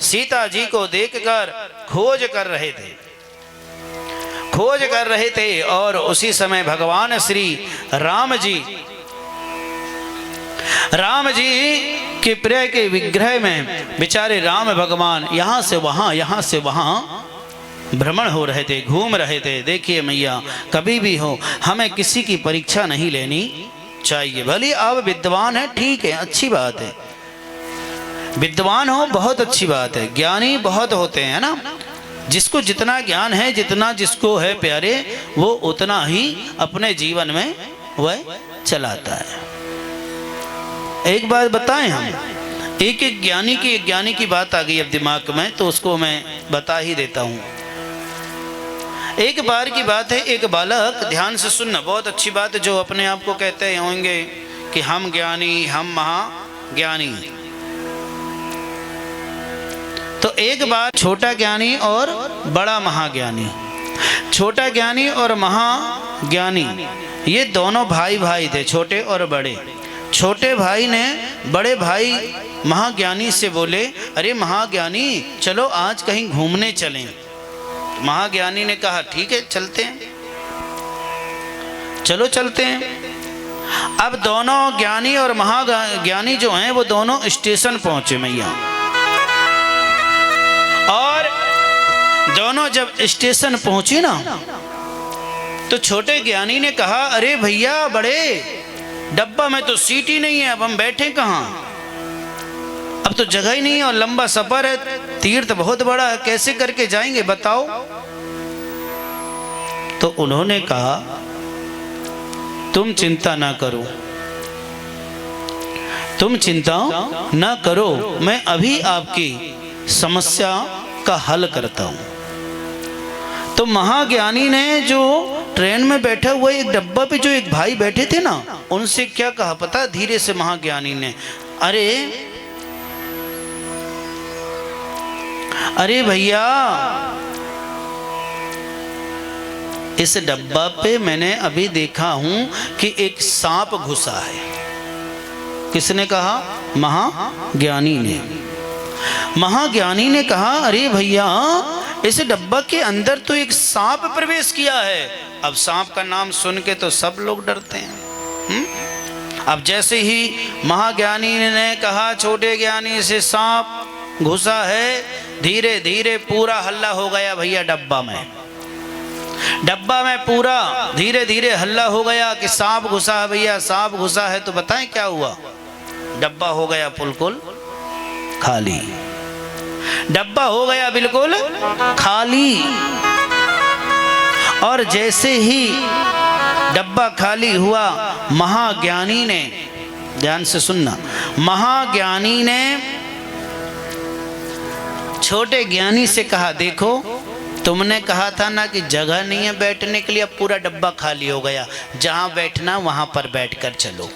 सीता जी को देखकर खोज कर रहे थे और उसी समय भगवान श्री राम जी के प्रिय के विग्रह में बेचारे राम भगवान यहाँ से वहाँ भ्रमण हो रहे थे, घूम रहे थे। देखिए मैया, कभी भी हो हमें किसी की परीक्षा नहीं लेनी चाहिए। भले आप विद्वान हैं, ठीक है, अच्छी बात है, विद्वान हो बहुत अच्छी बात है, ज्ञानी बहुत होते हैं ना। जिसको जितना ज्ञान है, जितना जिसको है प्यारे, वो उतना ही अपने जीवन में वह चलाता है। एक बात बताएं, हम एक ज्ञानी की बात आ गई अब दिमाग में, तो उसको मैं बता ही देता हूँ। एक बार की बात है, एक बालक, ध्यान से सुनना, बहुत अच्छी बात है, जो अपने आप को कहते होंगे कि हम ज्ञानी, हम महाज्ञानी। तो एक बार छोटा ज्ञानी और बड़ा महाज्ञानी, छोटा ज्ञानी और महाज्ञानी, ये दोनों भाई थे, छोटे और बड़े। छोटे भाई ने बड़े भाई महाज्ञानी से बोले, अरे महाज्ञानी, चलो आज कहीं घूमने चलें। महाज्ञानी ने कहा, ठीक है चलते हैं। चलो चलते हैं। अब दोनों ज्ञानी और महाज्ञानी जो हैं वो दोनों स्टेशन पहुंचे मैया। और दोनों जब स्टेशन पहुंचे ना तो छोटे ज्ञानी ने कहा, अरे भैया बड़े, डब्बा में तो सीट ही नहीं है, अब हम बैठे कहाँ, अब तो जगह ही नहीं है और लंबा सफर है, तीर्थ बहुत बड़ा है, कैसे करके जाएंगे बताओ। तो उन्होंने कहा, तुम चिंता ना करो, तुम चिंता ना करो, मैं अभी आपकी समस्या का हल करता हूं। तो महाज्ञानी ने जो ट्रेन में बैठा हुआ एक डब्बा पे जो एक भाई बैठे थे ना, उनसे क्या कहा पता, धीरे से महाज्ञानी ने, अरे भैया, इस डब्बा पे मैंने अभी देखा हूं कि एक सांप घुसा है। किसने कहा? महाज्ञानी ने। महाज्ञानी ने कहा, अरे भैया, इस डब्बा के अंदर तो एक सांप प्रवेश किया है। अब सांप का नाम सुन के तो सब लोग डरते हैं। अब जैसे ही महाज्ञानी ने कहा छोटे ज्ञानी से सांप घुसा है, धीरे धीरे पूरा हल्ला हो गया भैया डब्बा में। डब्बा में पूरा धीरे धीरे हल्ला हो गया कि सांप घुसा है भैया, सांप घुसा है। तो बताएं क्या हुआ? डब्बा हो गया बिल्कुल खाली। डब्बा हो गया बिल्कुल खाली। और जैसे ही डब्बा खाली हुआ, महाज्ञानी ने, ध्यान से सुनना, महाज्ञानी ने छोटे ज्ञानी से कहा, देखो तुमने कहा था ना कि जगह नहीं है बैठने के लिए, अब पूरा डब्बा खाली हो गया, जहां बैठना वहां पर बैठकर चलो,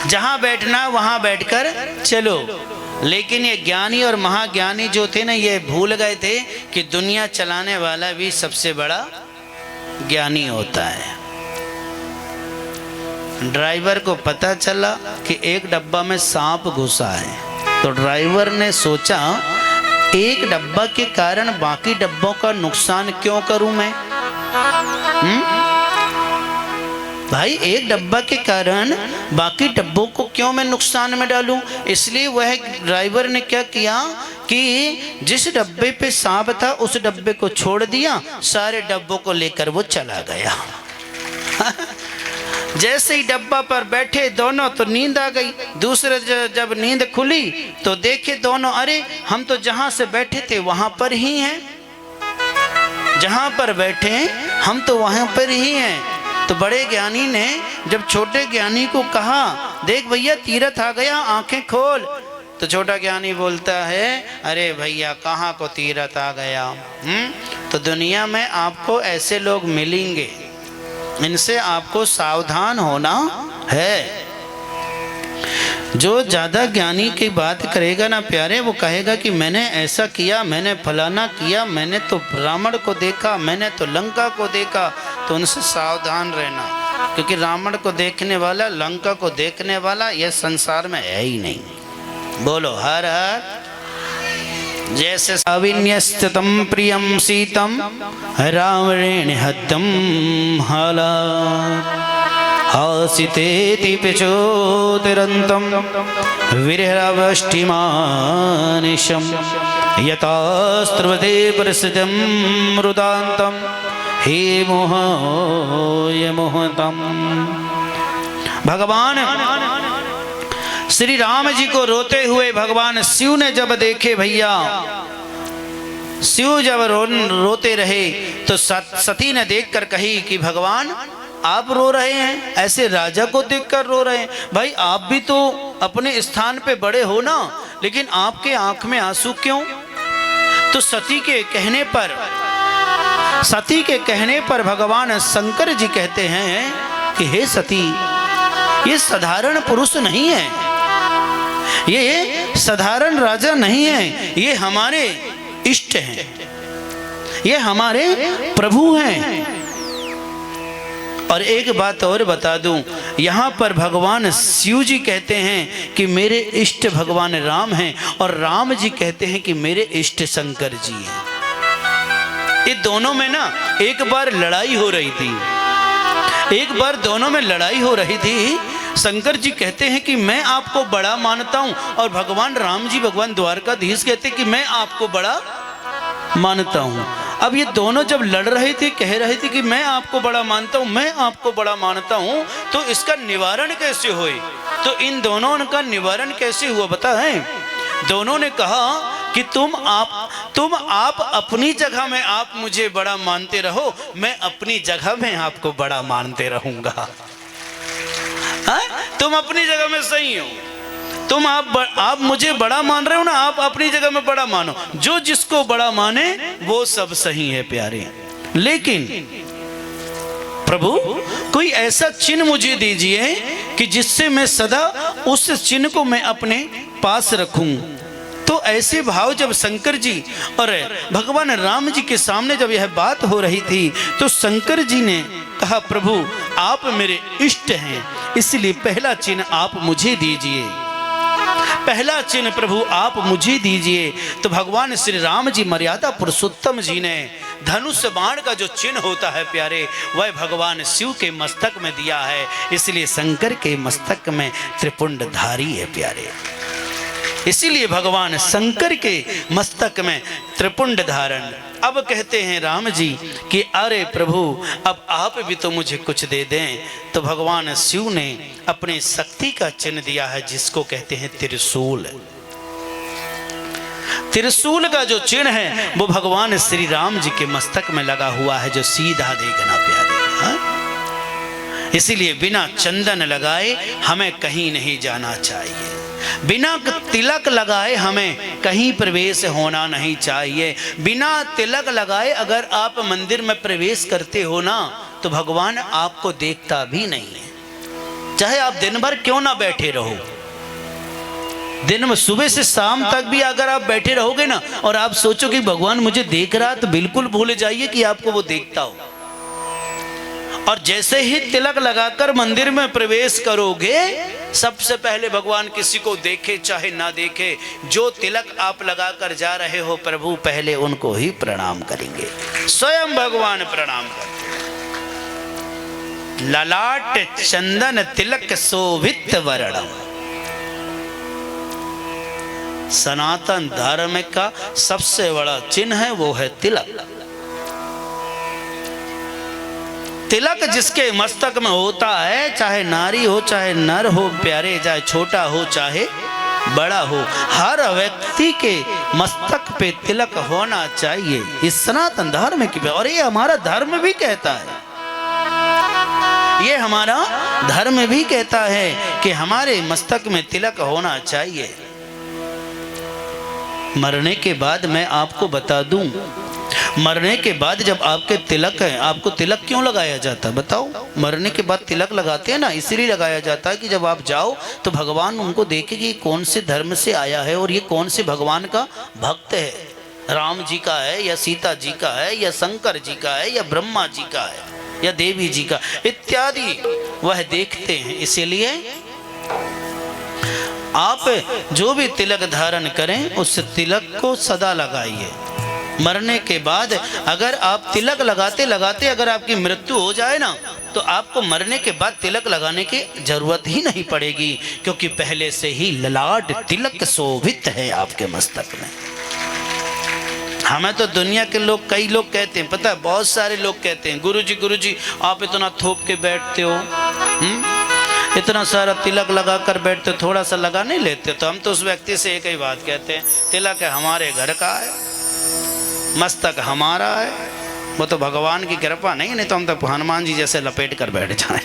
जहां बैठना वहां बैठकर चलो। लेकिन ये ज्ञानी और महाज्ञानी जो थे ना, ये भूल गए थे कि दुनिया चलाने वाला भी सबसे बड़ा ज्ञानी होता है। ड्राइवर को पता चला कि एक डब्बा में सांप घुसा है, तो ड्राइवर ने सोचा, एक डब्बा के कारण बाकी डब्बों का नुकसान क्यों करूं मैं? भाई, एक डब्बा के कारण बाकी डब्बों को क्यों मैं नुकसान में डालूं? इसलिए वह ड्राइवर ने क्या किया कि जिस डब्बे पे सांप था उस डब्बे को छोड़ दिया, सारे डब्बों को लेकर वो चला गया। जैसे ही डब्बा पर बैठे दोनों, तो नींद आ गई। दूसरे जब नींद खुली तो देखे दोनों, अरे हम तो जहां से बैठे थे वहां पर ही हैं, जहां पर बैठे हम तो वहां पर ही हैं। तो बड़े ज्ञानी ने जब छोटे ज्ञानी को कहा, देख भैया तीरथ आ गया, आंखें खोल। तो छोटा ज्ञानी बोलता है, अरे भैया कहाँ को तीरथ आ गया? तो दुनिया में आपको ऐसे लोग मिलेंगे, इनसे आपको सावधान होना है। जो ज़्यादा ज्ञानी की बात करेगा ना प्यारे, वो कहेगा कि मैंने ऐसा किया, मैंने फलाना किया, मैंने तो रावण को देखा, मैंने तो लंका को देखा। तो उनसे सावधान रहना, क्योंकि रावण को देखने वाला, लंका को देखने वाला यह संसार में है ही नहीं। बोलो हर हर। जैसे अविन्यस्तम प्रियम सीतम रावणेन हतम हाला हासितेति पिचोतिरन्तं विरहवष्टिमानिशं यतास्त्रवते परिस्थितं मृदान्तं हे मोहाय मोहतम। भगवान श्री राम जी को रोते हुए भगवान शिव ने जब देखे भैया, शिव जब रोते रहे तो सती ने देखकर कही कि भगवान आप रो रहे हैं, ऐसे राजा को देखकर रो रहे हैं। भाई आप भी तो अपने स्थान पे बड़े हो ना, लेकिन आपके आंख में आंसू क्यों? तो सती के कहने पर भगवान शंकर जी कहते हैं कि हे सती, ये साधारण पुरुष नहीं है, ये साधारण राजा नहीं है, ये हमारे इष्ट हैं, ये हमारे प्रभु हैं। और एक बात और बता दूं, यहाँ पर भगवान शिव जी कहते हैं कि मेरे इष्ट भगवान राम हैं, और राम जी कहते हैं कि मेरे इष्ट शंकर जी हैं। ये दोनों में ना एक बार लड़ाई हो रही थी, एक बार दोनों में लड़ाई हो रही थी। शंकर जी कहते हैं कि मैं आपको बड़ा मानता हूं, और भगवान राम जी, भगवान द्वारकाधीश कहते हैं कि मैं आपको बड़ा मानता हूं। अब ये दोनों जब लड़ रहे थे, कह रहे थे कि मैं आपको बड़ा मानता हूं, मैं आपको बड़ा मानता हूं, तो इसका निवारण कैसे होए? तो इन दोनों का निवारण कैसे हुआ पता है? दोनों ने कहा कि तुम आप अपनी जगह में आप मुझे बड़ा मानते रहो, मैं अपनी जगह में आपको बड़ा मानते रहूंगा। तुम अपनी जगह में सही हो, तुम आप मुझे बड़ा मान रहे हो ना, आप अपनी जगह में बड़ा मानो। जो जिसको बड़ा माने वो सब सही है प्यारे। लेकिन प्रभु कोई ऐसा चिन्ह मुझे दीजिए कि जिससे मैं सदा उस चिन्ह को मैं अपने पास रखूं। तो ऐसे भाव जब शंकर जी और भगवान राम जी के सामने जब यह बात हो रही थी, तो शंकर जी ने कहा प्रभु आप मेरे इष्ट हैं, इसलिए पहला चिन्ह आप मुझे दीजिए, पहला चिन्ह प्रभु आप मुझे दीजिए। तो भगवान श्री राम जी मर्यादा पुरुषोत्तम जी ने धनुष बाण का जो चिन्ह होता है प्यारे, वह भगवान शिव के मस्तक में दिया है। इसलिए शंकर के मस्तक में त्रिपुंडधारी है प्यारे, इसीलिए भगवान शंकर के मस्तक में त्रिपुंड धारण। अब कहते हैं राम जी कि अरे प्रभु अब आप भी तो मुझे कुछ दे दें। तो भगवान शिव ने अपने शक्ति का चिन्ह दिया है, जिसको कहते हैं त्रिशूल। त्रिशूल का जो चिन्ह है वो भगवान श्री राम जी के मस्तक में लगा हुआ है, जो सीधा देखना प्यारे। इसीलिए बिना चंदन लगाए हमें कहीं नहीं जाना चाहिए, बिना तिलक लगाए हमें कहीं प्रवेश होना नहीं चाहिए। बिना तिलक लगाए अगर आप मंदिर में प्रवेश करते हो ना, तो भगवान आपको देखता भी नहीं है। चाहे आप दिन भर क्यों ना बैठे रहो, दिन में सुबह से शाम तक भी अगर आप बैठे रहोगे ना, और आप सोचो कि भगवान मुझे देख रहा, तो बिल्कुल भूल जाइए कि आपको वो देखता हो। और जैसे ही तिलक लगाकर मंदिर में प्रवेश करोगे, सबसे पहले भगवान किसी को देखे चाहे ना देखे, जो तिलक आप लगाकर जा रहे हो प्रभु पहले उनको ही प्रणाम करेंगे, स्वयं भगवान प्रणाम करते। ललाट चंदन तिलक शोभित वरणम। सनातन धर्म का सबसे बड़ा चिन्ह है वो है तिलक। तिलक जिसके मस्तक में होता है, चाहे नारी हो चाहे नर हो प्यारे, चाहे छोटा हो चाहे बड़ा हो, हर व्यक्ति के मस्तक पे तिलक होना चाहिए। इस सनातन धर्म की, और ये हमारा धर्म भी कहता है, ये हमारा धर्म भी कहता है कि हमारे मस्तक में तिलक होना चाहिए। मरने के बाद मैं आपको बता दूं, मरने के बाद जब आपके तिलक है, आपको तिलक क्यों लगाया जाता है बताओ? मरने के बाद तिलक लगाते हैं ना, इसलिए लगाया जाता है कि जब आप जाओ तो भगवान उनको देखे कि कौन से धर्म से आया है और ये कौन से भगवान का भक्त है, राम जी का है या सीता जी का है या शंकर जी का है या ब्रह्मा जी का है या देवी जी का इत्यादि, वह देखते हैं। इसीलिए आप जो भी तिलक धारण करें उस तिलक को सदा लगाइए। मरने के बाद अगर आप तिलक लगाते लगाते अगर आपकी मृत्यु हो जाए ना, तो आपको मरने के बाद तिलक लगाने की जरूरत ही नहीं पड़ेगी, क्योंकि पहले से ही ललाट तिलक शोभित है आपके मस्तक में। हमें तो दुनिया के लोग, कई लोग कहते हैं, पता है बहुत सारे लोग कहते हैं, गुरुजी आप इतना थोप के बैठते हो, इतना सारा तिलक लगा कर बैठते, थोड़ा सा लगा नहीं लेते? तो हम तो उस व्यक्ति से एक ही बात कहते हैं, तिलक है हमारे घर का है, मस्तक हमारा है, वो तो भगवान की कृपा नहीं तो हम तो हनुमान जी जैसे लपेट कर बैठ जाए।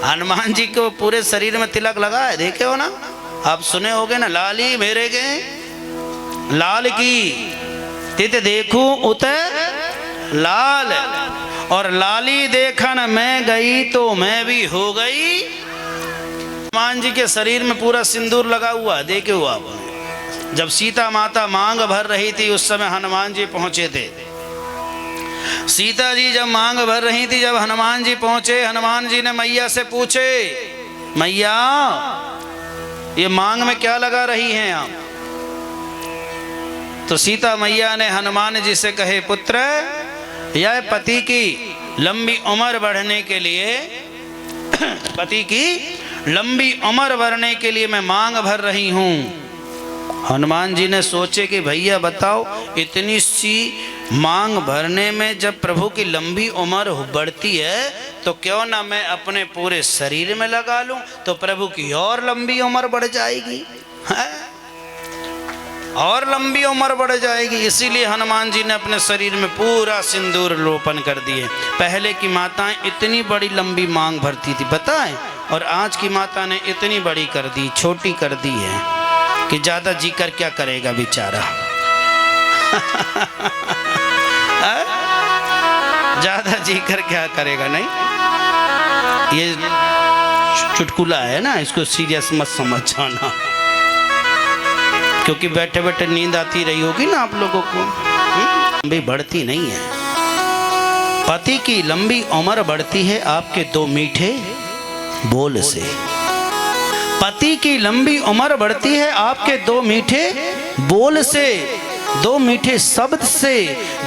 हनुमान जी को पूरे शरीर में तिलक लगा है, देखे हो ना आप, सुने होगे ना, लाली मेरे के लाल की तित देखूं उत लाल, और लाली देखन मैं गई तो मैं भी हो गई। हनुमान जी के शरीर में पूरा सिंदूर लगा हुआ, देखे हुआ आप। जब सीता माता मांग भर रही थी उस समय हनुमान जी पहुंचे थे। सीता जी जब मांग भर रही थी, जब हनुमान जी पहुंचे, हनुमान जी ने मैया से पूछे, मैया ये मांग में क्या लगा रही हैं आप? तो सीता मैया ने हनुमान जी से कहे, पुत्र, यह पति की लंबी उम्र बढ़ने के लिए पति की लंबी उम्र बढ़ने के लिए मैं मांग भर रही हूँ। हनुमान जी ने सोचे कि भैया बताओ, इतनी सी मांग भरने में जब प्रभु की लंबी उम्र बढ़ती है तो क्यों ना मैं अपने पूरे शरीर में लगा लूं, तो प्रभु की और लंबी उम्र बढ़ जाएगी, है? और लंबी उम्र बढ़ जाएगी। इसीलिए हनुमान जी ने अपने शरीर में पूरा सिंदूर रोपण कर दिए। पहले की माताएं इतनी बड़ी लंबी मांग भरती थी, बताएं, और आज की माता ने इतनी बड़ी कर दी, छोटी कर दी है कि ज़्यादा जी कर क्या करेगा बेचारा। ज़्यादा जी कर क्या करेगा, नहीं, ये चुटकुला है ना, इसको सीरियस मत समझ जाना, क्योंकि बैठे बैठे नींद आती रही होगी ना आप लोगों को। लंबी बढ़ती नहीं है। पति की लंबी उम्र बढ़ती है आपके दो मीठे बोल से। पति की लंबी उम्र बढ़ती है आपके दो मीठे बोल से, दो मीठे शब्द से।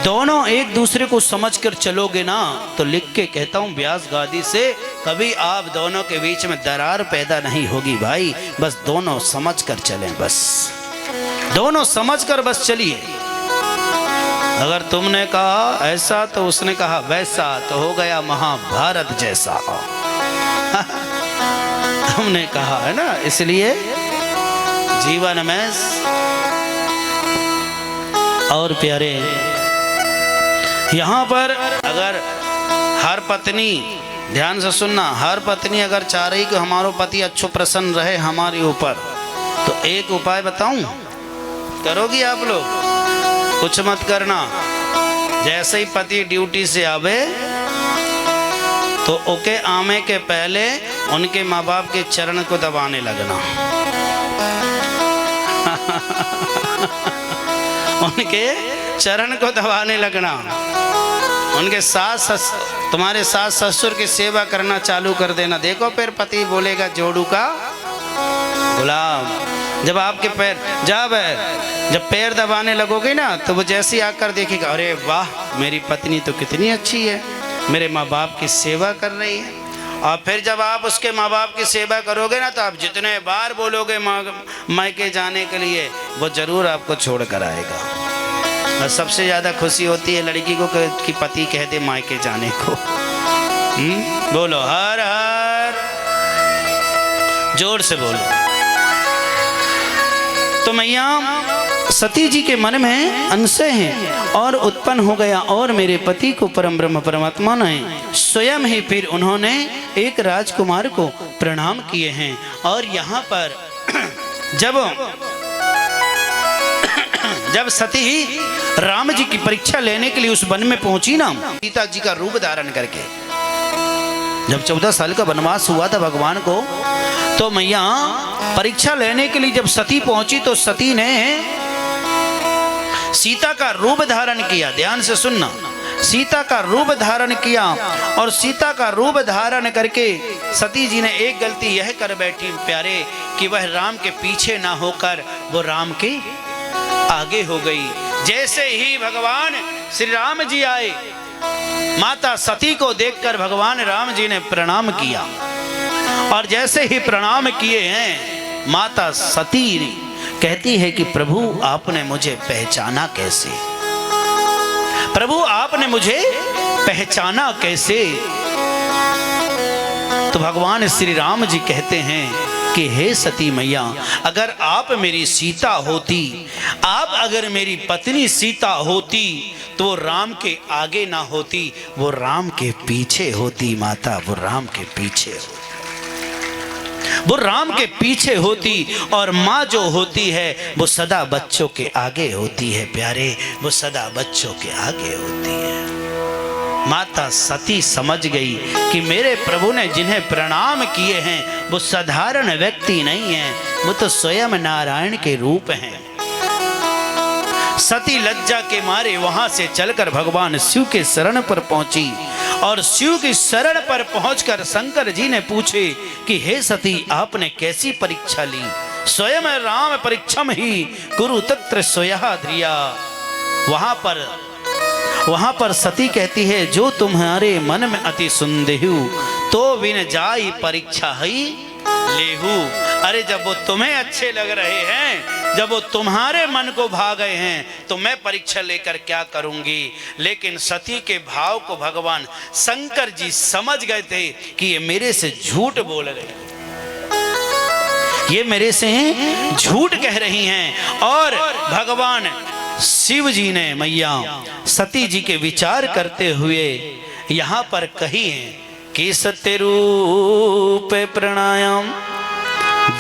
दोनों एक दूसरे को समझकर चलोगे ना तो लिख के कहता हूँ व्यास गादी से, कभी आप दोनों के बीच में दरार पैदा नहीं होगी भाई। बस दोनों समझकर चलें, बस दोनों समझकर बस चलिए। अगर तुमने कहा ऐसा तो उसने कहा वैसा, तो हो गया महाभारत जैसा। हमने कहा है ना, इसलिए जीवन में और प्यारे, यहाँ पर अगर हर पत्नी, ध्यान से सुनना, हर पत्नी अगर चाह रही कि हमारो पति अच्छो प्रसन्न रहे हमारे ऊपर, तो एक उपाय बताऊं, करोगी आप लोग? कुछ मत करना। जैसे ही पति ड्यूटी से आवे तो ओके आने के पहले उनके माँ बाप के चरण को दबाने लगना। उनके चरण को दबाने लगना। उनके तुम्हारे सास ससुर की सेवा करना चालू कर देना। देखो फिर पति बोलेगा जोड़ू का गुलाम। जब आपके पैर जब पैर दबाने लगोगे ना तो वो जैसे आकर देखेगा, अरे वाह मेरी पत्नी तो कितनी अच्छी है, मेरे माँ बाप की सेवा कर रही है। और फिर जब आप उसके माँ बाप की सेवा करोगे ना तो आप जितने बार बोलोगे मायके जाने के लिए, वो जरूर आपको छोड़ कर आएगा। और सबसे ज़्यादा खुशी होती है लड़की को कि पति कह दे मायके जाने को। बोलो हर हर, जोर से बोलो। तो मैया सती जी के मन में अंशय हैं और उत्पन्न हो गया, और मेरे पति को परम ब्रह्म परमात्मा ने स्वयं ही फिर उन्होंने एक राजकुमार को प्रणाम किए हैं। और यहाँ पर जब सती राम जी की परीक्षा लेने के लिए उस वन में पहुंची ना, सीता जी का रूप धारण करके, जब 14 साल का वनवास हुआ था भगवान को, तो मैया परीक्षा लेने के लिए जब सती पहुंची तो सती ने सीता का रूप धारण किया। ध्यान से सुनना, सीता का रूप धारण किया। और सीता का रूप धारण करके सती जी ने एक गलती यह कर बैठी प्यारे कि वह राम के पीछे ना होकर वो राम के आगे हो गई। जैसे ही भगवान श्री राम जी आए, माता सती को देखकर भगवान राम जी ने प्रणाम किया। और जैसे ही प्रणाम किए हैं, माता सती कहती है कि प्रभु आपने मुझे पहचाना कैसे? प्रभु आपने मुझे पहचाना कैसे? तो भगवान श्री राम जी कहते हैं कि हे सती मैया, अगर आप मेरी सीता होती, आप अगर मेरी पत्नी सीता होती, तो वो राम के आगे ना होती, वो राम के पीछे होती। माता, वो राम के पीछे होती, वो राम के पीछे होती। और माँ जो होती है वो सदा बच्चों के आगे होती है प्यारे, वो सदा बच्चों के आगे होती है। माता सती समझ गई कि मेरे प्रभु ने जिन्हें प्रणाम किए हैं वो साधारण व्यक्ति नहीं है, वो तो स्वयं नारायण के रूप हैं। सती लज्जा के मारे वहां से चलकर भगवान शिव के शरण पर पहुंची। और शिव की शरण पर पहुंचकर शंकर जी ने पूछे कि हे सती, आपने कैसी परीक्षा ली? स्वयं राम परीक्षम ही कुरु तत्र स्वयः ध्रिया। वहां पर सती कहती है, जो तुम्हारे मन में अति सुंदेहु तो बिन जाई परीक्षा ही लेहू। अरे जब वो तुम्हें अच्छे लग रहे हैं, जब वो तुम्हारे मन को भा गए हैं, तो मैं परीक्षा लेकर क्या करूंगी। लेकिन सती के भाव को भगवान शंकर जी समझ गए थे कि ये मेरे से झूठ बोल रहे हैं, ये मेरे से झूठ कह रही हैं। और भगवान शिव जी ने मैया सती जी के विचार करते हुए यहाँ पर कही है कि सत्य रूप प्रणायाम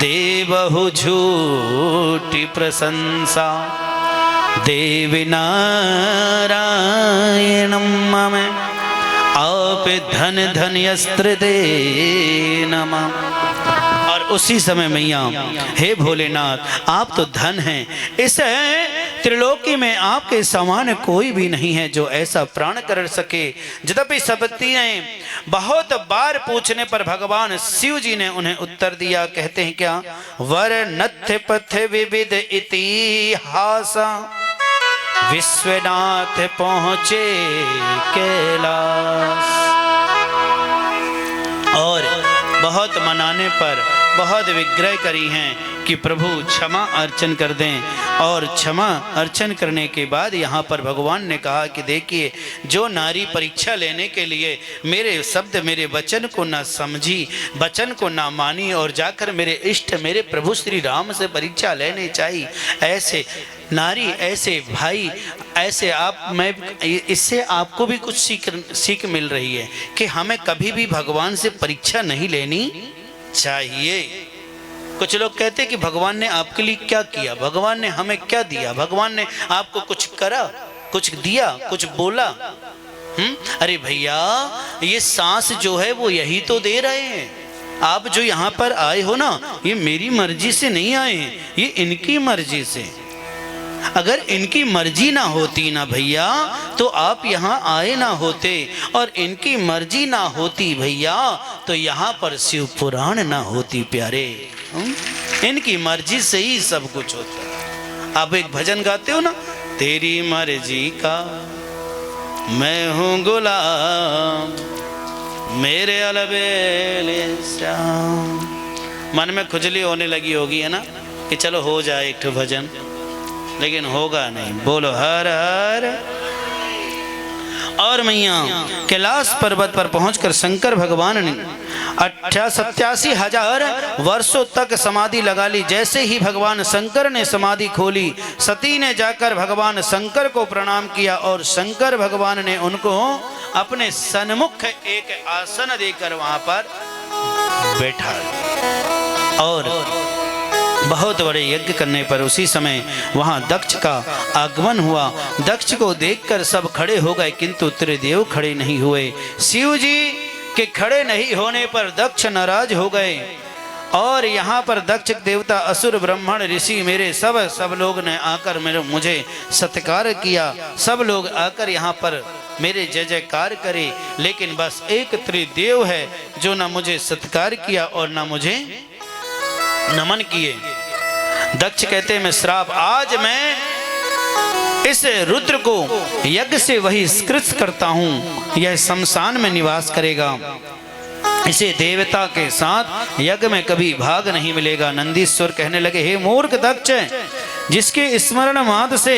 देवहु झूठी प्रशंसा देवी नारायणम मम आप धन धन अस्त्र दे नमः। और उसी समय मैया, हे भोलेनाथ आप तो धन हैं, इस त्रिलोकी में आपके समान कोई भी नहीं है जो ऐसा प्राण कर सके। यद्यपि सती ने बहुत बार पूछने पर भगवान शिव जी ने उन्हें उत्तर दिया। कहते हैं क्या, वर नथ पथ विविध इतिहास विश्वनाथ पहुंचे कैलाश। और बहुत मनाने पर बहुत विग्रह करी हैं कि प्रभु क्षमा अर्चन कर दें। और क्षमा अर्चन करने के बाद यहाँ पर भगवान ने कहा कि देखिए, जो नारी परीक्षा लेने के लिए मेरे शब्द मेरे वचन को ना समझी, वचन को ना मानी और जाकर मेरे इष्ट मेरे प्रभु श्री राम से परीक्षा लेने चाहिए, ऐसे नारी, ऐसे भाई, ऐसे आप, मैं इससे आपको भी कुछ सीख मिल रही है कि हमें कभी भी भगवान से परीक्षा नहीं लेनी चाहिए। कुछ लोग कहते हैं कि भगवान ने आपके लिए क्या किया, भगवान ने हमें क्या दिया, भगवान ने आपको कुछ करा, कुछ दिया, कुछ बोला। अरे भैया, ये सांस जो है वो यही तो दे रहे हैं। आप जो यहाँ पर आए हो ना, ये मेरी मर्जी से नहीं आए हैं, ये इनकी मर्जी से। अगर इनकी मर्जी ना होती ना भैया, तो आप यहाँ आए ना होते, और इनकी मर्जी ना होती भैया, तो यहाँ पर शिव पुराण ना होती प्यारे। इनकी मर्जी से ही सब कुछ होता है। आप एक भजन गाते हो ना, तेरी मर्जी का मैं हूँ गुलाम, मेरे अलबेले श्याम। मन में खुजली होने लगी होगी है ना कि चलो हो जाए एक ठो भजन, लेकिन होगा नहीं। बोलो हर हर। और मैया कैलाश पर्वत पर पहुंचकर शंकर भगवान ने 87,000 वर्षों तक समाधि लगा ली। जैसे ही भगवान शंकर ने समाधि खोली, सती ने जाकर भगवान शंकर को प्रणाम किया और शंकर भगवान ने उनको अपने सन्मुख एक आसन देकर वहां पर बैठा। और बहुत बड़े यज्ञ करने पर उसी समय वहां दक्ष का आगमन हुआ। दक्ष को देखकर सब खड़े हो गए, किंतु त्रिदेव खड़े नहीं हुए। शिव जी के खड़े नहीं होने पर दक्ष नाराज हो गए। और यहाँ पर दक्ष देवता, असुर, ब्राह्मण, ऋषि, मेरे सब लोग ने आकर मुझे सत्कार किया। सब लोग आकर यहाँ पर मेरे जय जयकार करे, लेकिन बस एक त्रिदेव है जो ना मुझे सत्कार किया और ना मुझे नमन किए। दक्ष कहते मैं श्राप, आज मैं इस रुद्र को यज्ञ से वही स्कृत करता हूं, यह शमशान में निवास करेगा, इसे देवता के साथ यज्ञ में कभी भाग नहीं मिलेगा। नंदीश्वर कहने लगे, हे मूर्ख दक्ष, जिसके स्मरण मात्र से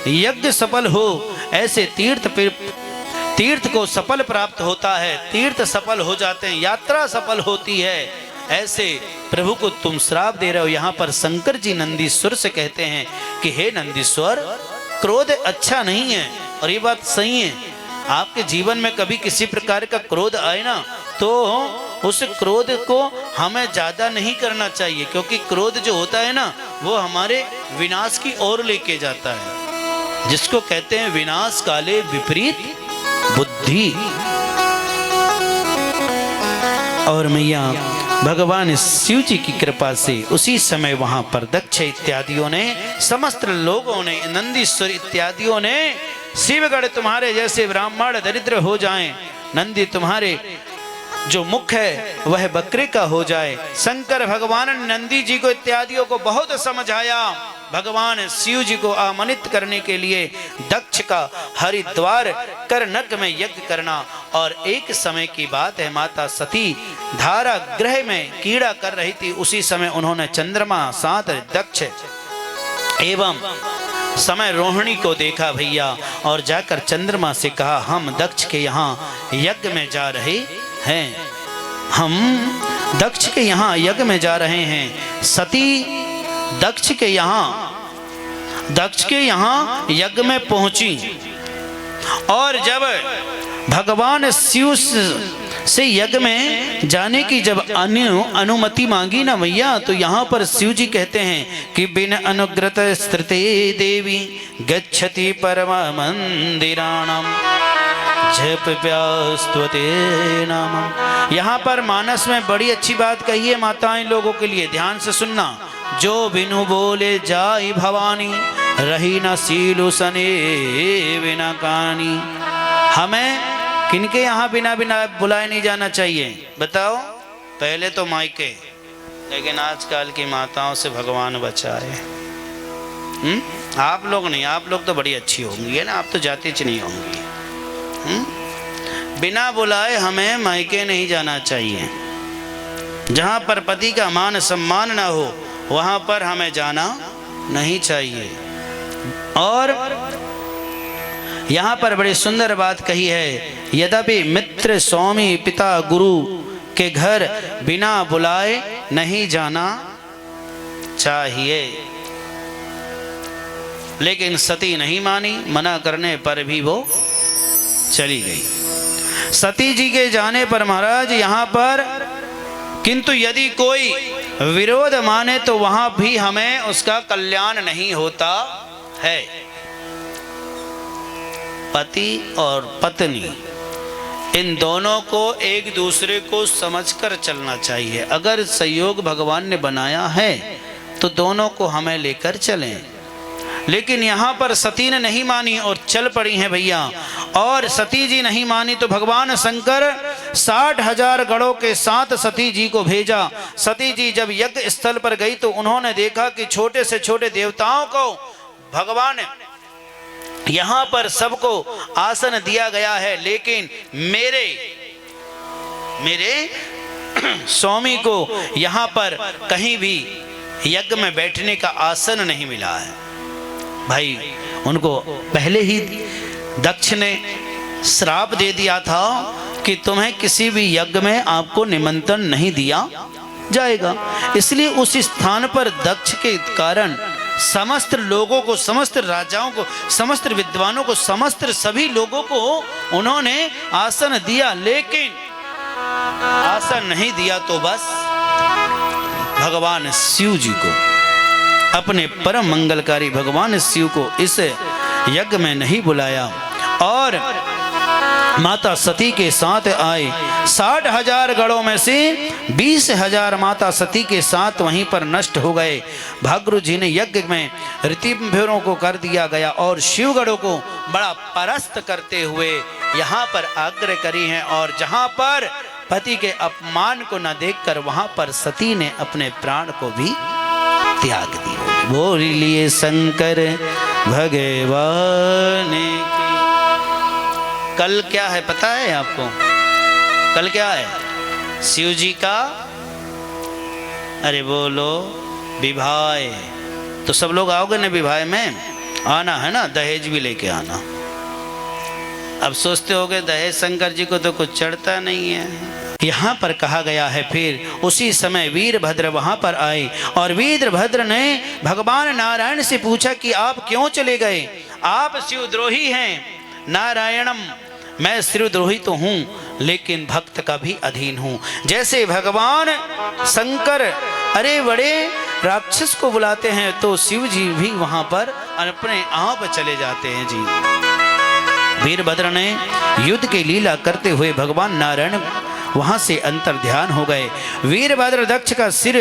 यज्ञ सफल हो, ऐसे तीर्थ को सफल प्राप्त होता है, तीर्थ सफल हो जाते हैं, यात्रा सफल होती है, ऐसे प्रभु को तुम श्राप दे रहे हो। यहाँ पर शंकर जी नंदीश्वर से कहते हैं कि हे नंदीश्वर, क्रोध अच्छा नहीं है। और ये बात सही है, आपके जीवन में कभी किसी प्रकार का क्रोध आए ना, तो उस क्रोध को हमें ज्यादा नहीं करना चाहिए, क्योंकि क्रोध जो होता है ना, वो हमारे विनाश की ओर लेके जाता है, जिसको कहते हैं विनाश काले विपरीत बुद्धि। और मैया भगवान शिव जी की कृपा से उसी समय वहां पर दक्ष इत्यादियों ने, समस्त लोगों ने, नंदीश्वर इत्यादियों ने, शिवगढ़ तुम्हारे जैसे ब्राह्मण दरिद्र हो जाएं, नंदी तुम्हारे जो मुख है वह बकरे का हो जाए। शंकर भगवान ने नंदी जी को इत्यादियों को बहुत समझाया। भगवान शिव जी को आमंत्रित करने के लिए दक्ष का हरिद्वार करनक में यज्ञ करना। और एक समय की बात है, माता सती धारा ग्रह में कीड़ा कर रही थी। उसी समय उन्होंने चंद्रमा साथ दक्ष एवं समय रोहिणी को देखा भैया, और जाकर चंद्रमा से कहा हम दक्ष के यहाँ यज्ञ में जा रहे हैं, हम दक्ष के यहाँ यज्ञ में जा रहे हैं। सती दक्ष के यहाँ यज्ञ में पहुंची, और जब भगवान शिव से यज्ञ में जाने की जब अनुमति मांगी ना भैया, तो यहाँ पर शिव जी कहते हैं कि बिन अनुग्रत स्थिते देवी गच्छति परम मंदिराणाम जप व्यास्तुते नाम। यहाँ पर मानस में बड़ी अच्छी बात कही है माताएं लोगों के लिए, ध्यान से सुनना। जो बिनु बोले जाई भवानी, रही न सीलु सने बिना कानी। हमें किनके यहाँ बिना बिना बुलाए नहीं जाना चाहिए बताओ? पहले तो मायके, लेकिन आजकल की माताओं से भगवान बचाए। आप लोग नहीं, आप लोग तो बड़ी अच्छी होंगी है ना, आप तो जाती च नहीं होंगी। बिना बुलाए हमें मायके नहीं जाना चाहिए। जहाँ पर पति का मान सम्मान ना हो वहाँ पर हमें जाना नहीं चाहिए। और यहाँ पर बड़ी सुंदर बात कही है, यद्यपि मित्र स्वामी पिता गुरु के घर बिना बुलाए नहीं जाना चाहिए। लेकिन सती नहीं मानी, मना करने पर भी वो चली गई। सती जी के जाने पर महाराज यहाँ पर, किंतु यदि कोई विरोध माने तो वहां भी हमें उसका कल्याण नहीं होता है। पति और पत्नी इन दोनों को एक दूसरे को समझकर चलना चाहिए। अगर संयोग भगवान ने बनाया है तो दोनों को हमें लेकर चलें। लेकिन यहाँ पर सती ने नहीं मानी और चल पड़ी हैं भैया। और सती जी नहीं मानी तो भगवान शंकर 60,000 गढ़ों के साथ सती जी को भेजा। सती जी जब यज्ञ स्थल पर गई तो उन्होंने देखा कि छोटे से छोटे देवताओं को भगवान यहाँ पर सबको आसन दिया गया है, लेकिन मेरे स्वामी को यहाँ पर कहीं भी यज्ञ में बैठने का आसन नहीं मिला है। भाई उनको पहले ही दक्ष ने श्राप दे दिया था कि तुम्हें किसी भी यज्ञ में आपको निमंत्रण नहीं दिया जाएगा। इसलिए उस स्थान पर दक्ष के कारण समस्त लोगों को, समस्त राजाओं को, समस्त विद्वानों को, समस्त सभी लोगों को उन्होंने आसन दिया, लेकिन आसन नहीं दिया तो बस भगवान शिव जी को, अपने परम मंगलकारी भगवान शिव को इस यज्ञ में नहीं बुलाया और माता सती के साथ आए। 60,000 गढ़ों में से 20,000 माता सती के साथ वहीं पर नष्ट हो गए। भागुरु जी ने यज्ञ में ऋतिभ्योरों को कर दिया गया और शिवगढ़ों को बड़ा परस्त करते हुए यहाँ पर आग्रह करी हैं। और जहाँ पर पति के अपमान को न देखकर वहाँ पर सती ने अपने प्राण को भी त्याग दिया। बोलिए शंकर भगवान की। कल क्या है पता है आपको? कल क्या है? शिव जी का, अरे बोलो, विवाह। तो सब लोग आओगे ना विवाह में? आना है ना, दहेज भी लेके आना। अब सोचते होगे दहेज शंकर जी को तो कुछ चढ़ता नहीं है। यहाँ पर कहा गया है फिर उसी समय वीरभद्र वहां पर आए और वीरभद्र ने भगवान नारायण से पूछा कि आप क्यों चले गए? आप शिवद्रोही हैं। नारायणम, मैं शिवद्रोही तो हूँ लेकिन भक्त का भी अधीन हूँ। जैसे भगवान शंकर अरे बड़े राक्षस को बुलाते हैं तो शिव जी भी वहां पर अपने आप चले जाते हैं जी। वीरभद्र ने युद्ध की लीला करते हुए भगवान नारायण वहां से अंतर ध्यान हो गए। वीरभद्र दक्ष का सिर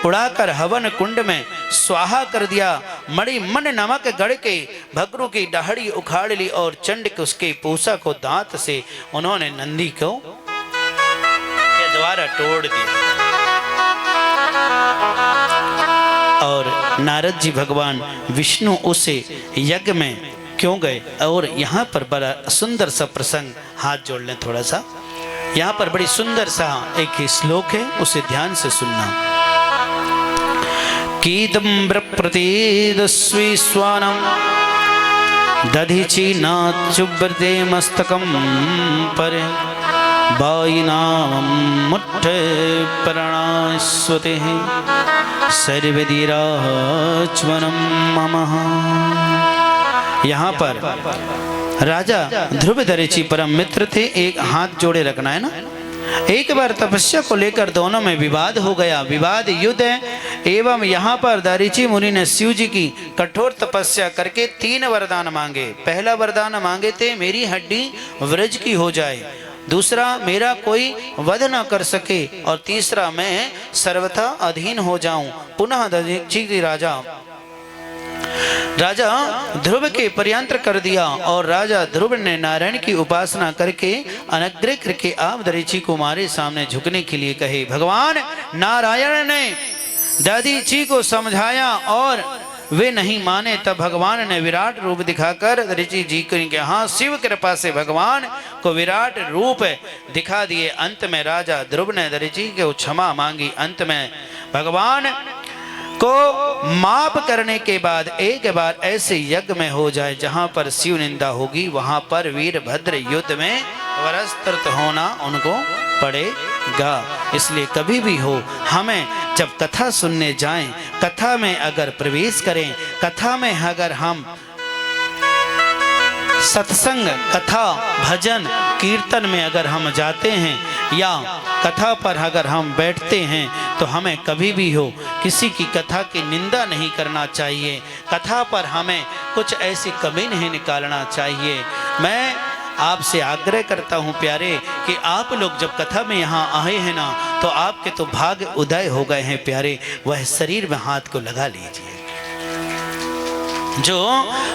उड़ाकर हवन कुंड में स्वाहा कर दिया। मणिमन नमक गढ़ के भगरू की दाढ़ी उखाड़ ली और चंड के उसके पूसा को दांत से उन्होंने नंदी को द्वारा तोड़ दिया। और नारद जी भगवान विष्णु उसे यज्ञ में क्यों गए? और यहाँ पर बड़ा सुंदर सा प्रसंग, हाथ जोड़ लें थोड़ा सा, यहाँ पर बड़ी सुंदर सा एक श्लोक है, उसे ध्यान से सुनना। कीदम्ब्र प्रतीदस्वी स्वानम दधीची नाचुब्रते मस्तकम पर वायुनाम मुट्ठ प्रणास्वते सर्वदीराचवनम ममः। यहाँ पर राजा ध्रुवधरिची परम मित्र थे, एक हाथ जोड़े रखना है ना। एक बार तपस्या को लेकर दोनों में विवाद हो गया, विवाद युद्ध है। एवं यहाँ पर दरिची मुनि ने शिव जी की कठोर तपस्या करके 3 वरदान मांगे। पहला वरदान मांगे थे मेरी हड्डी व्रज की हो जाए, दूसरा मेरा कोई वध न कर सके, और तीसरा मैं सर्वथा अधीन हो जाऊं। पुनः दरिची राजा ध्रुव के पर्यंत्र कर दिया, और राजा ध्रुव ने नारायण की उपासना करके अनुग्रह करके आप दरिची कुमारी सामने झुकने के लिए कहे। भगवान नारायण ने दरिची को समझाया और वे नहीं माने, तब भगवान ने विराट रूप दिखाकर दरिची जी को हाँ शिव कृपा से भगवान को विराट रूप दिखा दिए। अंत में राजा ध्रुव ने दरिची को क्षमा मांगी। अंत में भगवान को माप करने के बाद एक बार ऐसे यज्ञ में हो जाए जहां पर शिव निंदा होगी, वहां पर वीरभद्र युद्ध में वरस्त्रत होना उनको पड़ेगा। इसलिए कभी भी हो, हमें जब कथा सुनने जाएं, कथा में अगर प्रवेश करें, कथा में अगर हम सत्संग, कथा, भजन, कीर्तन में अगर हम जाते हैं या कथा पर अगर हम बैठते हैं, तो हमें कभी भी हो किसी की कथा की निंदा नहीं करना चाहिए। कथा पर हमें कुछ ऐसी कमी नहीं निकालना चाहिए। मैं आपसे आग्रह करता हूं प्यारे कि आप लोग जब कथा में यहाँ आए हैं ना, तो आपके तो भाग्य उदय हो गए हैं प्यारे। वह शरीर में हाथ को लगा लीजिए। जो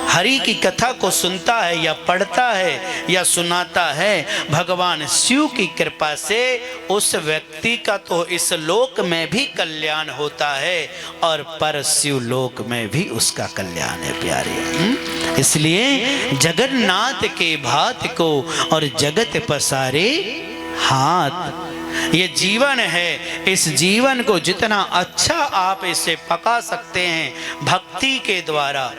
हरि की कथा को सुनता है या पढ़ता है या सुनाता है, भगवान शिव की कृपा से उस व्यक्ति का तो इस लोक में भी कल्याण होता है और पर शिव लोक में भी उसका कल्याण है प्यारे। इसलिए जगन्नाथ के भात को और जगत पसारे हाथ, ये जीवन है। इस जीवन को जितना अच्छा आप इसे पका सकते हैं भक्ति के द्वारा,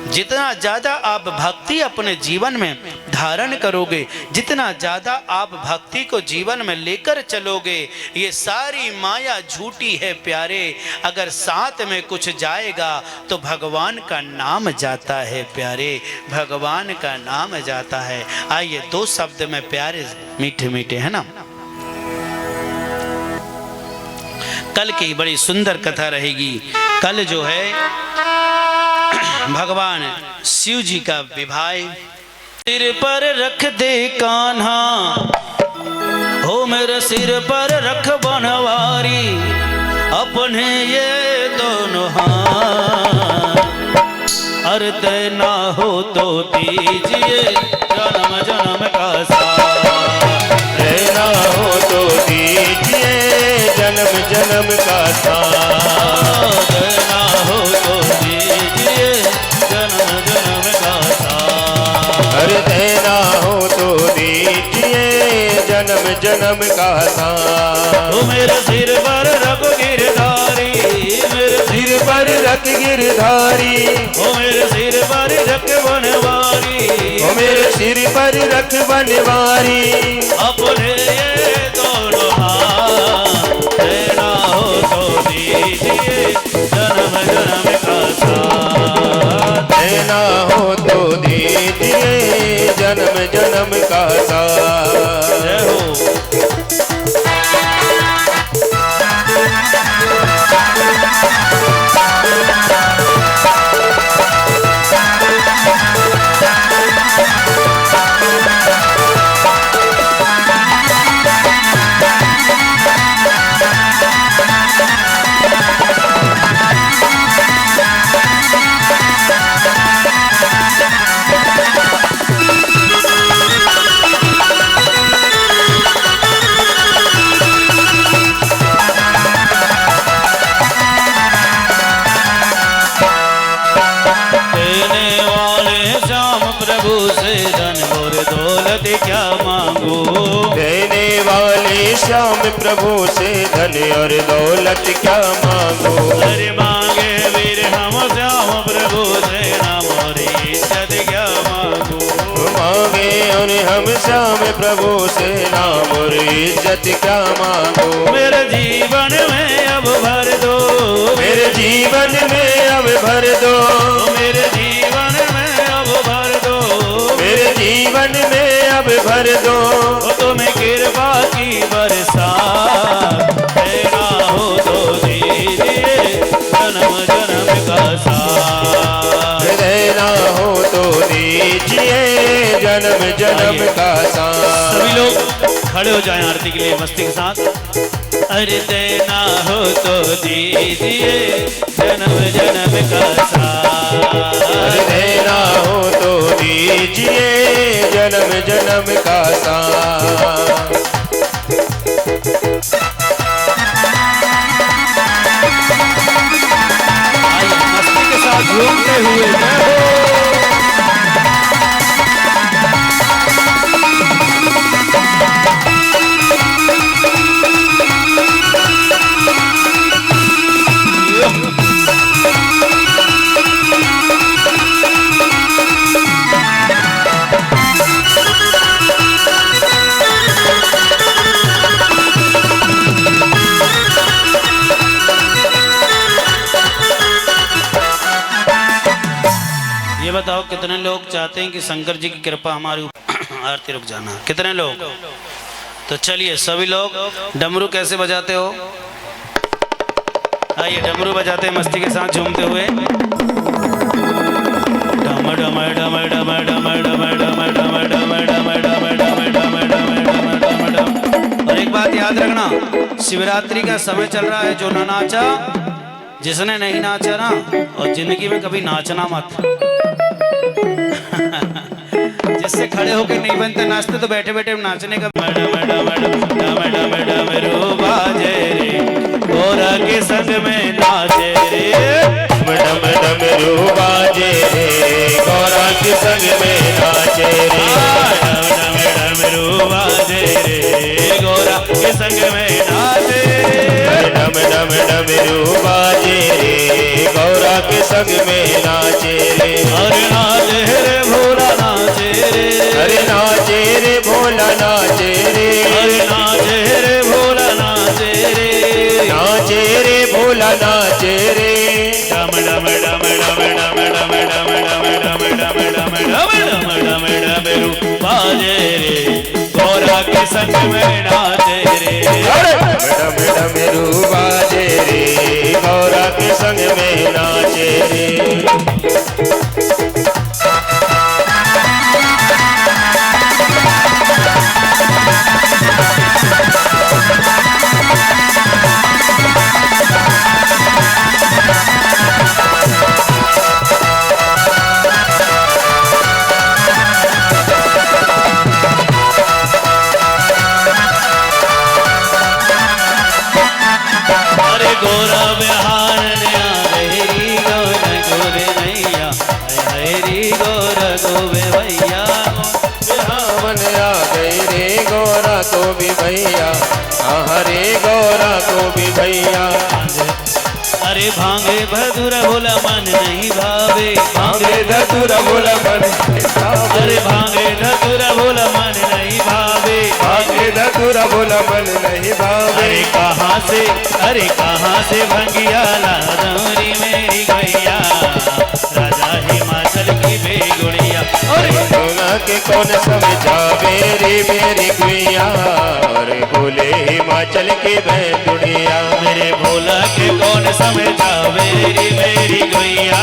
जितना ज्यादा आप भक्ति अपने जीवन में धारण करोगे, जितना ज्यादा आप भक्ति को जीवन में लेकर चलोगे, ये सारी माया झूठी है प्यारे। अगर साथ में कुछ जाएगा तो भगवान का नाम जाता है प्यारे, भगवान का नाम जाता है। आइए 2 शब्द में प्यारे मीठे मीठे है ना। कल की बड़ी सुंदर कथा रहेगी। कल जो है भगवान शिव जी का विवाह, सिर पर रख दे कान्हा, हो मेरे सिर पर रख बनवारी, अपने ये दोनों हाथ, अर्थ ना हो तो दीजिए जन्म जन्म का साथ, ना हो तो दीजिए जन्म जन्म का साथ, ना हो तो दीजिए जन्म जन्म का साथ, अरे देना हो तो दीजिए जन्म जन्म का साथ। ओ मेरे सिर पर रख गिरधारी, मेरे सिर पर रख गिरधारी, ओ मेरे सिर पर रख बनवारी, ओ मेरे सिर पर रख बनवारी, अपने ये दोनों हाथ, देना हो तो दीजिए जन्म जन्म का साथ, देना हो तो दीजिए जन्म जन्म का साथ। जय हो। से धन और दौलत क्या मांगू। देने वाले श्याम प्रभु से धन और दौलत क्या मांगो। अरे मांगे वीर हम श्याम प्रभु से नाम और इज्जत क्या मांगू। मांगे और हम श्याम प्रभु से नाम और इज्जत क्या मांगो। मेरे जीवन में अब भर दो, मेरे जीवन में अब भर दो, मेरे जीवन में अब भर दो, मेरे जीवन में अब भर दो। तुम्हें कृपा की बरसात तेरा हो तो दीजिए जन्म जन्म का साथ। देना हो तो दीजिए जन्म जन्म का साथ। सभी लोग खड़े हो जाएं आरती के लिए मस्ती के साथ। अरे देना हो तो दीजिए जन्म जन्म का साथ। देना हो तो दीजिए जन्म जन्म का साथ। आइए मस्ती के साथ झूमते हुए जय हो। ये बताओ कितने लोग चाहते हैं कि शंकर जी की कृपा हमारे ऊपर। आरती रुक जाना। कितने लोग? तो चलिए सभी लोग डमरू कैसे बजाते हो? आइए डमरू बजाते हैं मस्ती के साथ झूमते हुए। डम डम डम डम डम डम डम डम डम डम डम डम डम डम डम डम। और एक बात याद रखना, शिवरात्रि का समय चल रहा है। जो ना नाचा, जिसने नहीं नाचा ना, और जिंदगी में कभी नाचना मत। जिससे खड़े होकर नहीं बनते नाचते, तो बैठे बैठे नाचने का। Madam madam madam madam madam बाजे रे गोरा के संग में नाचे रे। मैडम मैडम बाजे रे गौरा के संग में नाचे रे। मैडम बाजे रे गोरा के संग में नाचे। मैडम मैडम बाजे रे गौरा के संग में नाचे रे। अरे नाचे रे भोला नाचे रे। अरे नाचे रे भोला नाचे रे। अरे नाचे रे भोला नाचे रे। नाचे रे भोला नाचे रे। डम डम डम डम डम डम डम डम डम डम डम डम डम बाजे रे गौरा के संग में नाचे रे। मैडम मैडम बाजे रे गौरा के संग में नाचे रे। अरे गोरा बिहार ने हरी गोरा गोरे नैया हरी गोरा गोबे भैया। बिहावन आ गई रे गौरा को भी भैया। हरे गौरा को भी भैया। अरे भांगे भदुरा भोला मन नहीं भावे। भांगे धतुरा भोला मन अरे भांगे धतुरा भोला मन नहीं भावे। भांगे धतुरा भोला मन नहीं भावे। अरे कहाँ से भंगिया ला दौरी मेरी गैया राजा हिमाचल की बेगुड़िया। अरे सोना के कौन समझावे रे मेरी गुइया। अरे बोले हिमाचल की बैतुड़िया। मेरे भोला के कौन समझावे रे मेरी गैया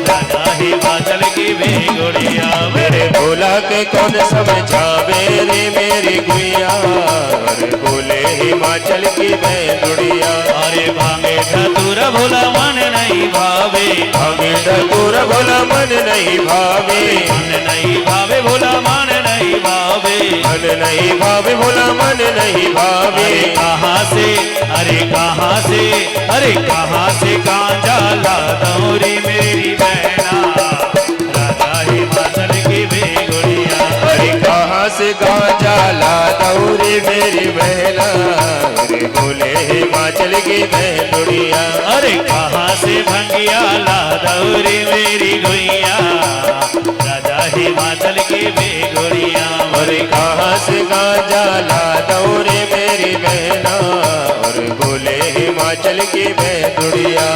राजा हिमाचल की बेगुड़िया। मेरे भोला के कौन समझावे रे मेरी गुइया। अरे बोले हिमाचल की बैतुड़िया। अरे भांगे धतुरा भोला मन नहीं भावे। भांगे धतुरा भोला मन नहीं भावे। मन नहीं भावे भोला मन नहीं भावे। मन नहीं भावे भोला मन नहीं भावे। अरे कहाँ से गांजा ला दौरी मेरी बहना राजा हिमाचल की बेगुड़िया। से गांजा ला दौरे मेरी बहना, अरे बोले हिमाचल की बहनुड़िया। अरे कहाँ से भंगिया ला दौरी मेरी गुइया, राजा हिमाचल की बेगुड़िया। अरे कहाँ से गांजा ला दौरे मेरी बहना, और बोले हिमाचल की बहनुड़िया।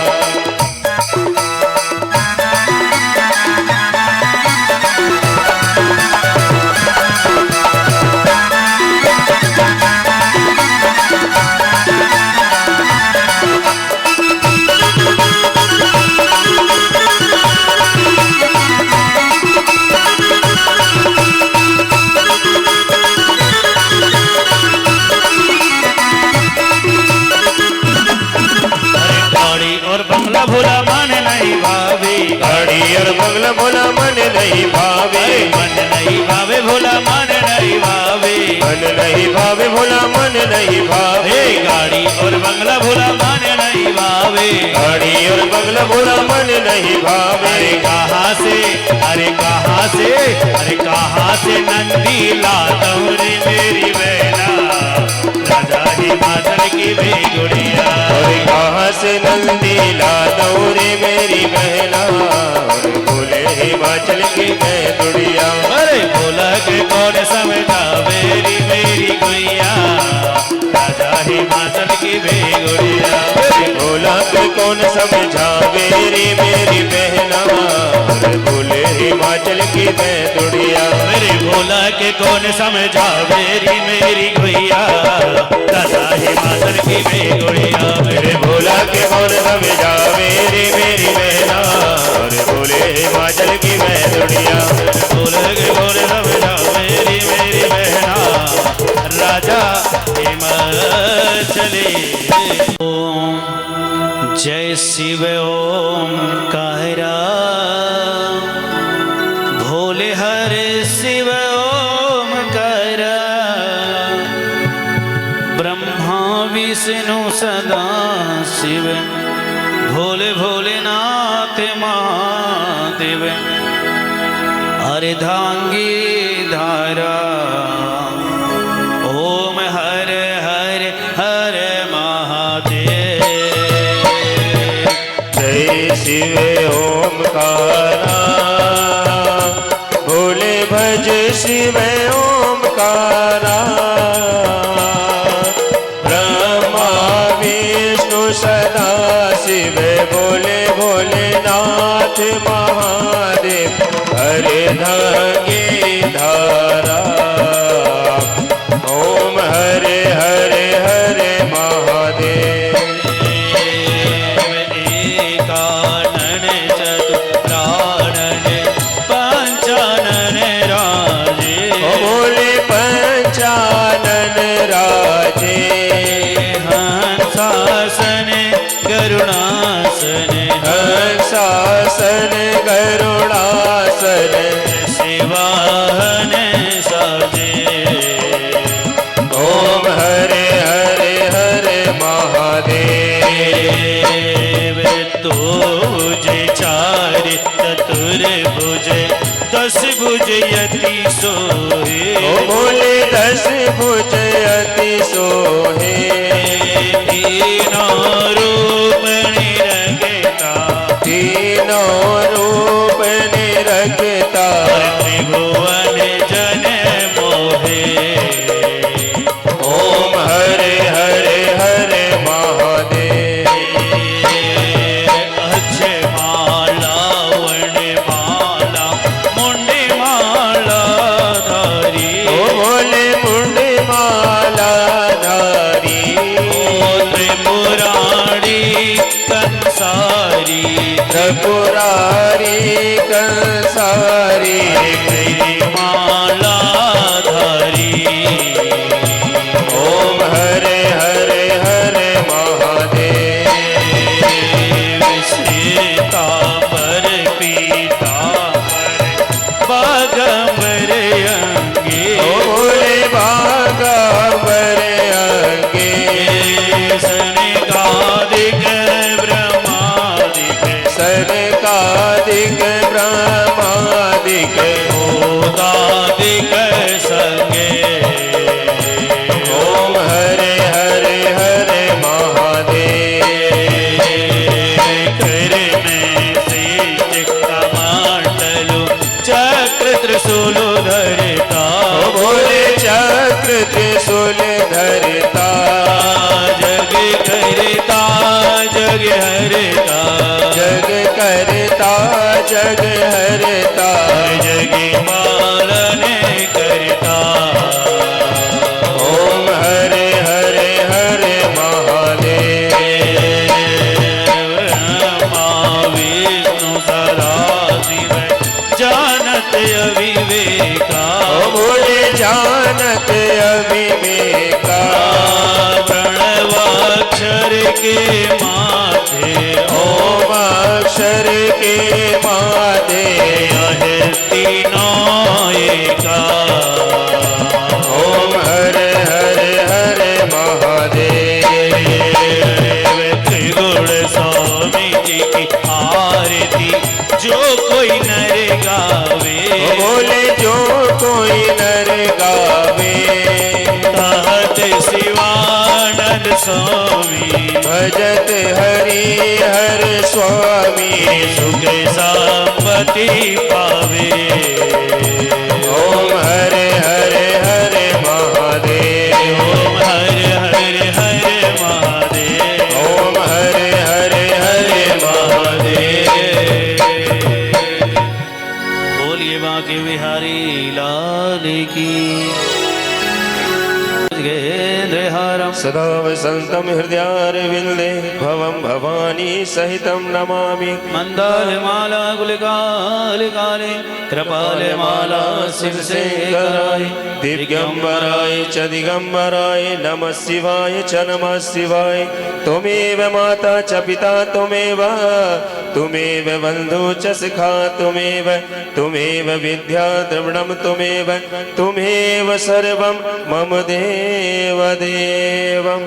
और बंगला भोला मन नहीं भावे, गाड़ी और बंगला भोला मन नहीं भावे, मन नहीं भावे भोला मन नहीं भावे, मन नहीं भावे भोला मन नहीं भावे। गाड़ी और बंगला भोला मन नहीं भावे, गाड़ी और बंगला भोला मन नहीं भावे। अरे कहाँ से, अरे कहाँ से, अरे कहाँ से नंदी लाता हूँ रे मेरी बहना, राजा हिमाचल की बेगुड़िया। और कहाँ से नंदी ला दौरे मेरी बहना, और बोले हिमाचल की बहनुड़िया। अरे बोला के कौन समझा मेरी मेरी गुइया, राजा हिमाचल की बेगुड़िया। बोला के कौन समझा मेरी मेरी बहना, और बोले हिमाचल की बहनुड़िया। मेरे भोला के कौन समझा मेरी मेरी गुइया, राजा हिमाचल की बेगुड़िया। मेरे भोला के कौन समझा मेरी मेरी बहना, और बोले हिमाचल की बहनुड़िया। भोला के कौन समझा मेरी मेरी बहना, राजा हिमाचली। ओम जय शिव ओम कायरा, भोले हरे शिव ओम कायरा, ब्रह्मा विष्णु सदा शिव, भोले भोलेनाथ महादेव। अर्धांगी धारा ओम हरे हरे हरे महादेव। जय शिव ओमकारा, भोले भज शिव ओमकारा, ब्रह्मा विष्णु सदा शिव, भोले भोलेनाथ महादेव। अर्धांगी धारा ओम हरे हरे हरे महादेव। एकानन चतुरानन पंचानन राजे, बोले पंचानन राजे। हंसासन गरुणासन, हंसासन गरुड़ासन, शिवाहन साजे। ओम हरे हरे हरे महादेव। तो भुज चार चतुर्भुज, 10 भुज यति सोहे। ओ बोले 10 भुज अति सोहे। तीनों रूप निरगता, तीनों रूप निरखता, त्रिभुवन जन मोहे। ओम हरे हरे हरे महादेव। अक्षय माला वर्ण माला मुंडे माला धारी, ओ बोले मुंडे माला धारी। ओ त्रिपुरारी कंसारी, त्रिपुरारी कंसारी, मेरी माला धारी। ओम हरे हरे हरे महादेव। सीतांबर पीतांबर बागंबर अंगे, ओ बोले बागांबर अंगे। सनकादिक ब्रह्मादिक, सनकादिक ब्रह्मादिक, ओ हरता बोले चक्र त्रिशूल धरता जग करता जग हरता जग करता जग हरता जग पालन करता ओम हरे हरे हरे महादेव विष्णु सदा शिव जानत अविवेका बोले जानत अविवेका प्रणवाक्षर के माथे ओम अक्षर के मादे यह तीनों एका ओम हरे हरे हरे महादेव त्रिगुण स्वामी जी की आरती जो कोई नर गावे बोले जो कोई नर गावे कहत शिवानंद स्वामी भजत हरि हर स्वामी सुख संपत्ति पावे ओम हरे हरे हरे महादेव ओम हरे हरे हरे महादेव ओम हरे हरे हरे महादेव बोलिए बांके बिहारी लाल की गेंद्रहारम सदा वसंतम हृदयारविंदे भवम भवानी सहितं नमामि मंदारमाला गुलिकालिकाले कृपालमाला शिव से कराए दिव्यंबराय च दिगंबराय नमः शिवाय च नमः शिवाय त्वमेव माता च पिता त्वमेव बन्धु च सखा त्वमेव विद्या द्रविणं त्वमेव सर्वं मम देव देवम्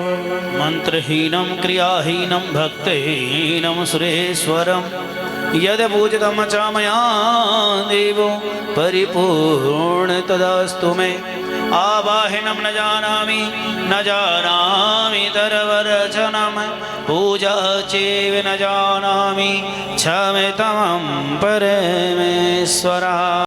मंत्रहीनं क्रियाहीनं भक्तिहीनं सुरेश्वरं यद पूजितं च मया देवो परिपूर्ण तदास्तु मे आवाहिनं न जानामि तरवरचनं पूजा चैव न जानामि क्षम्यतां परमेश्वरा।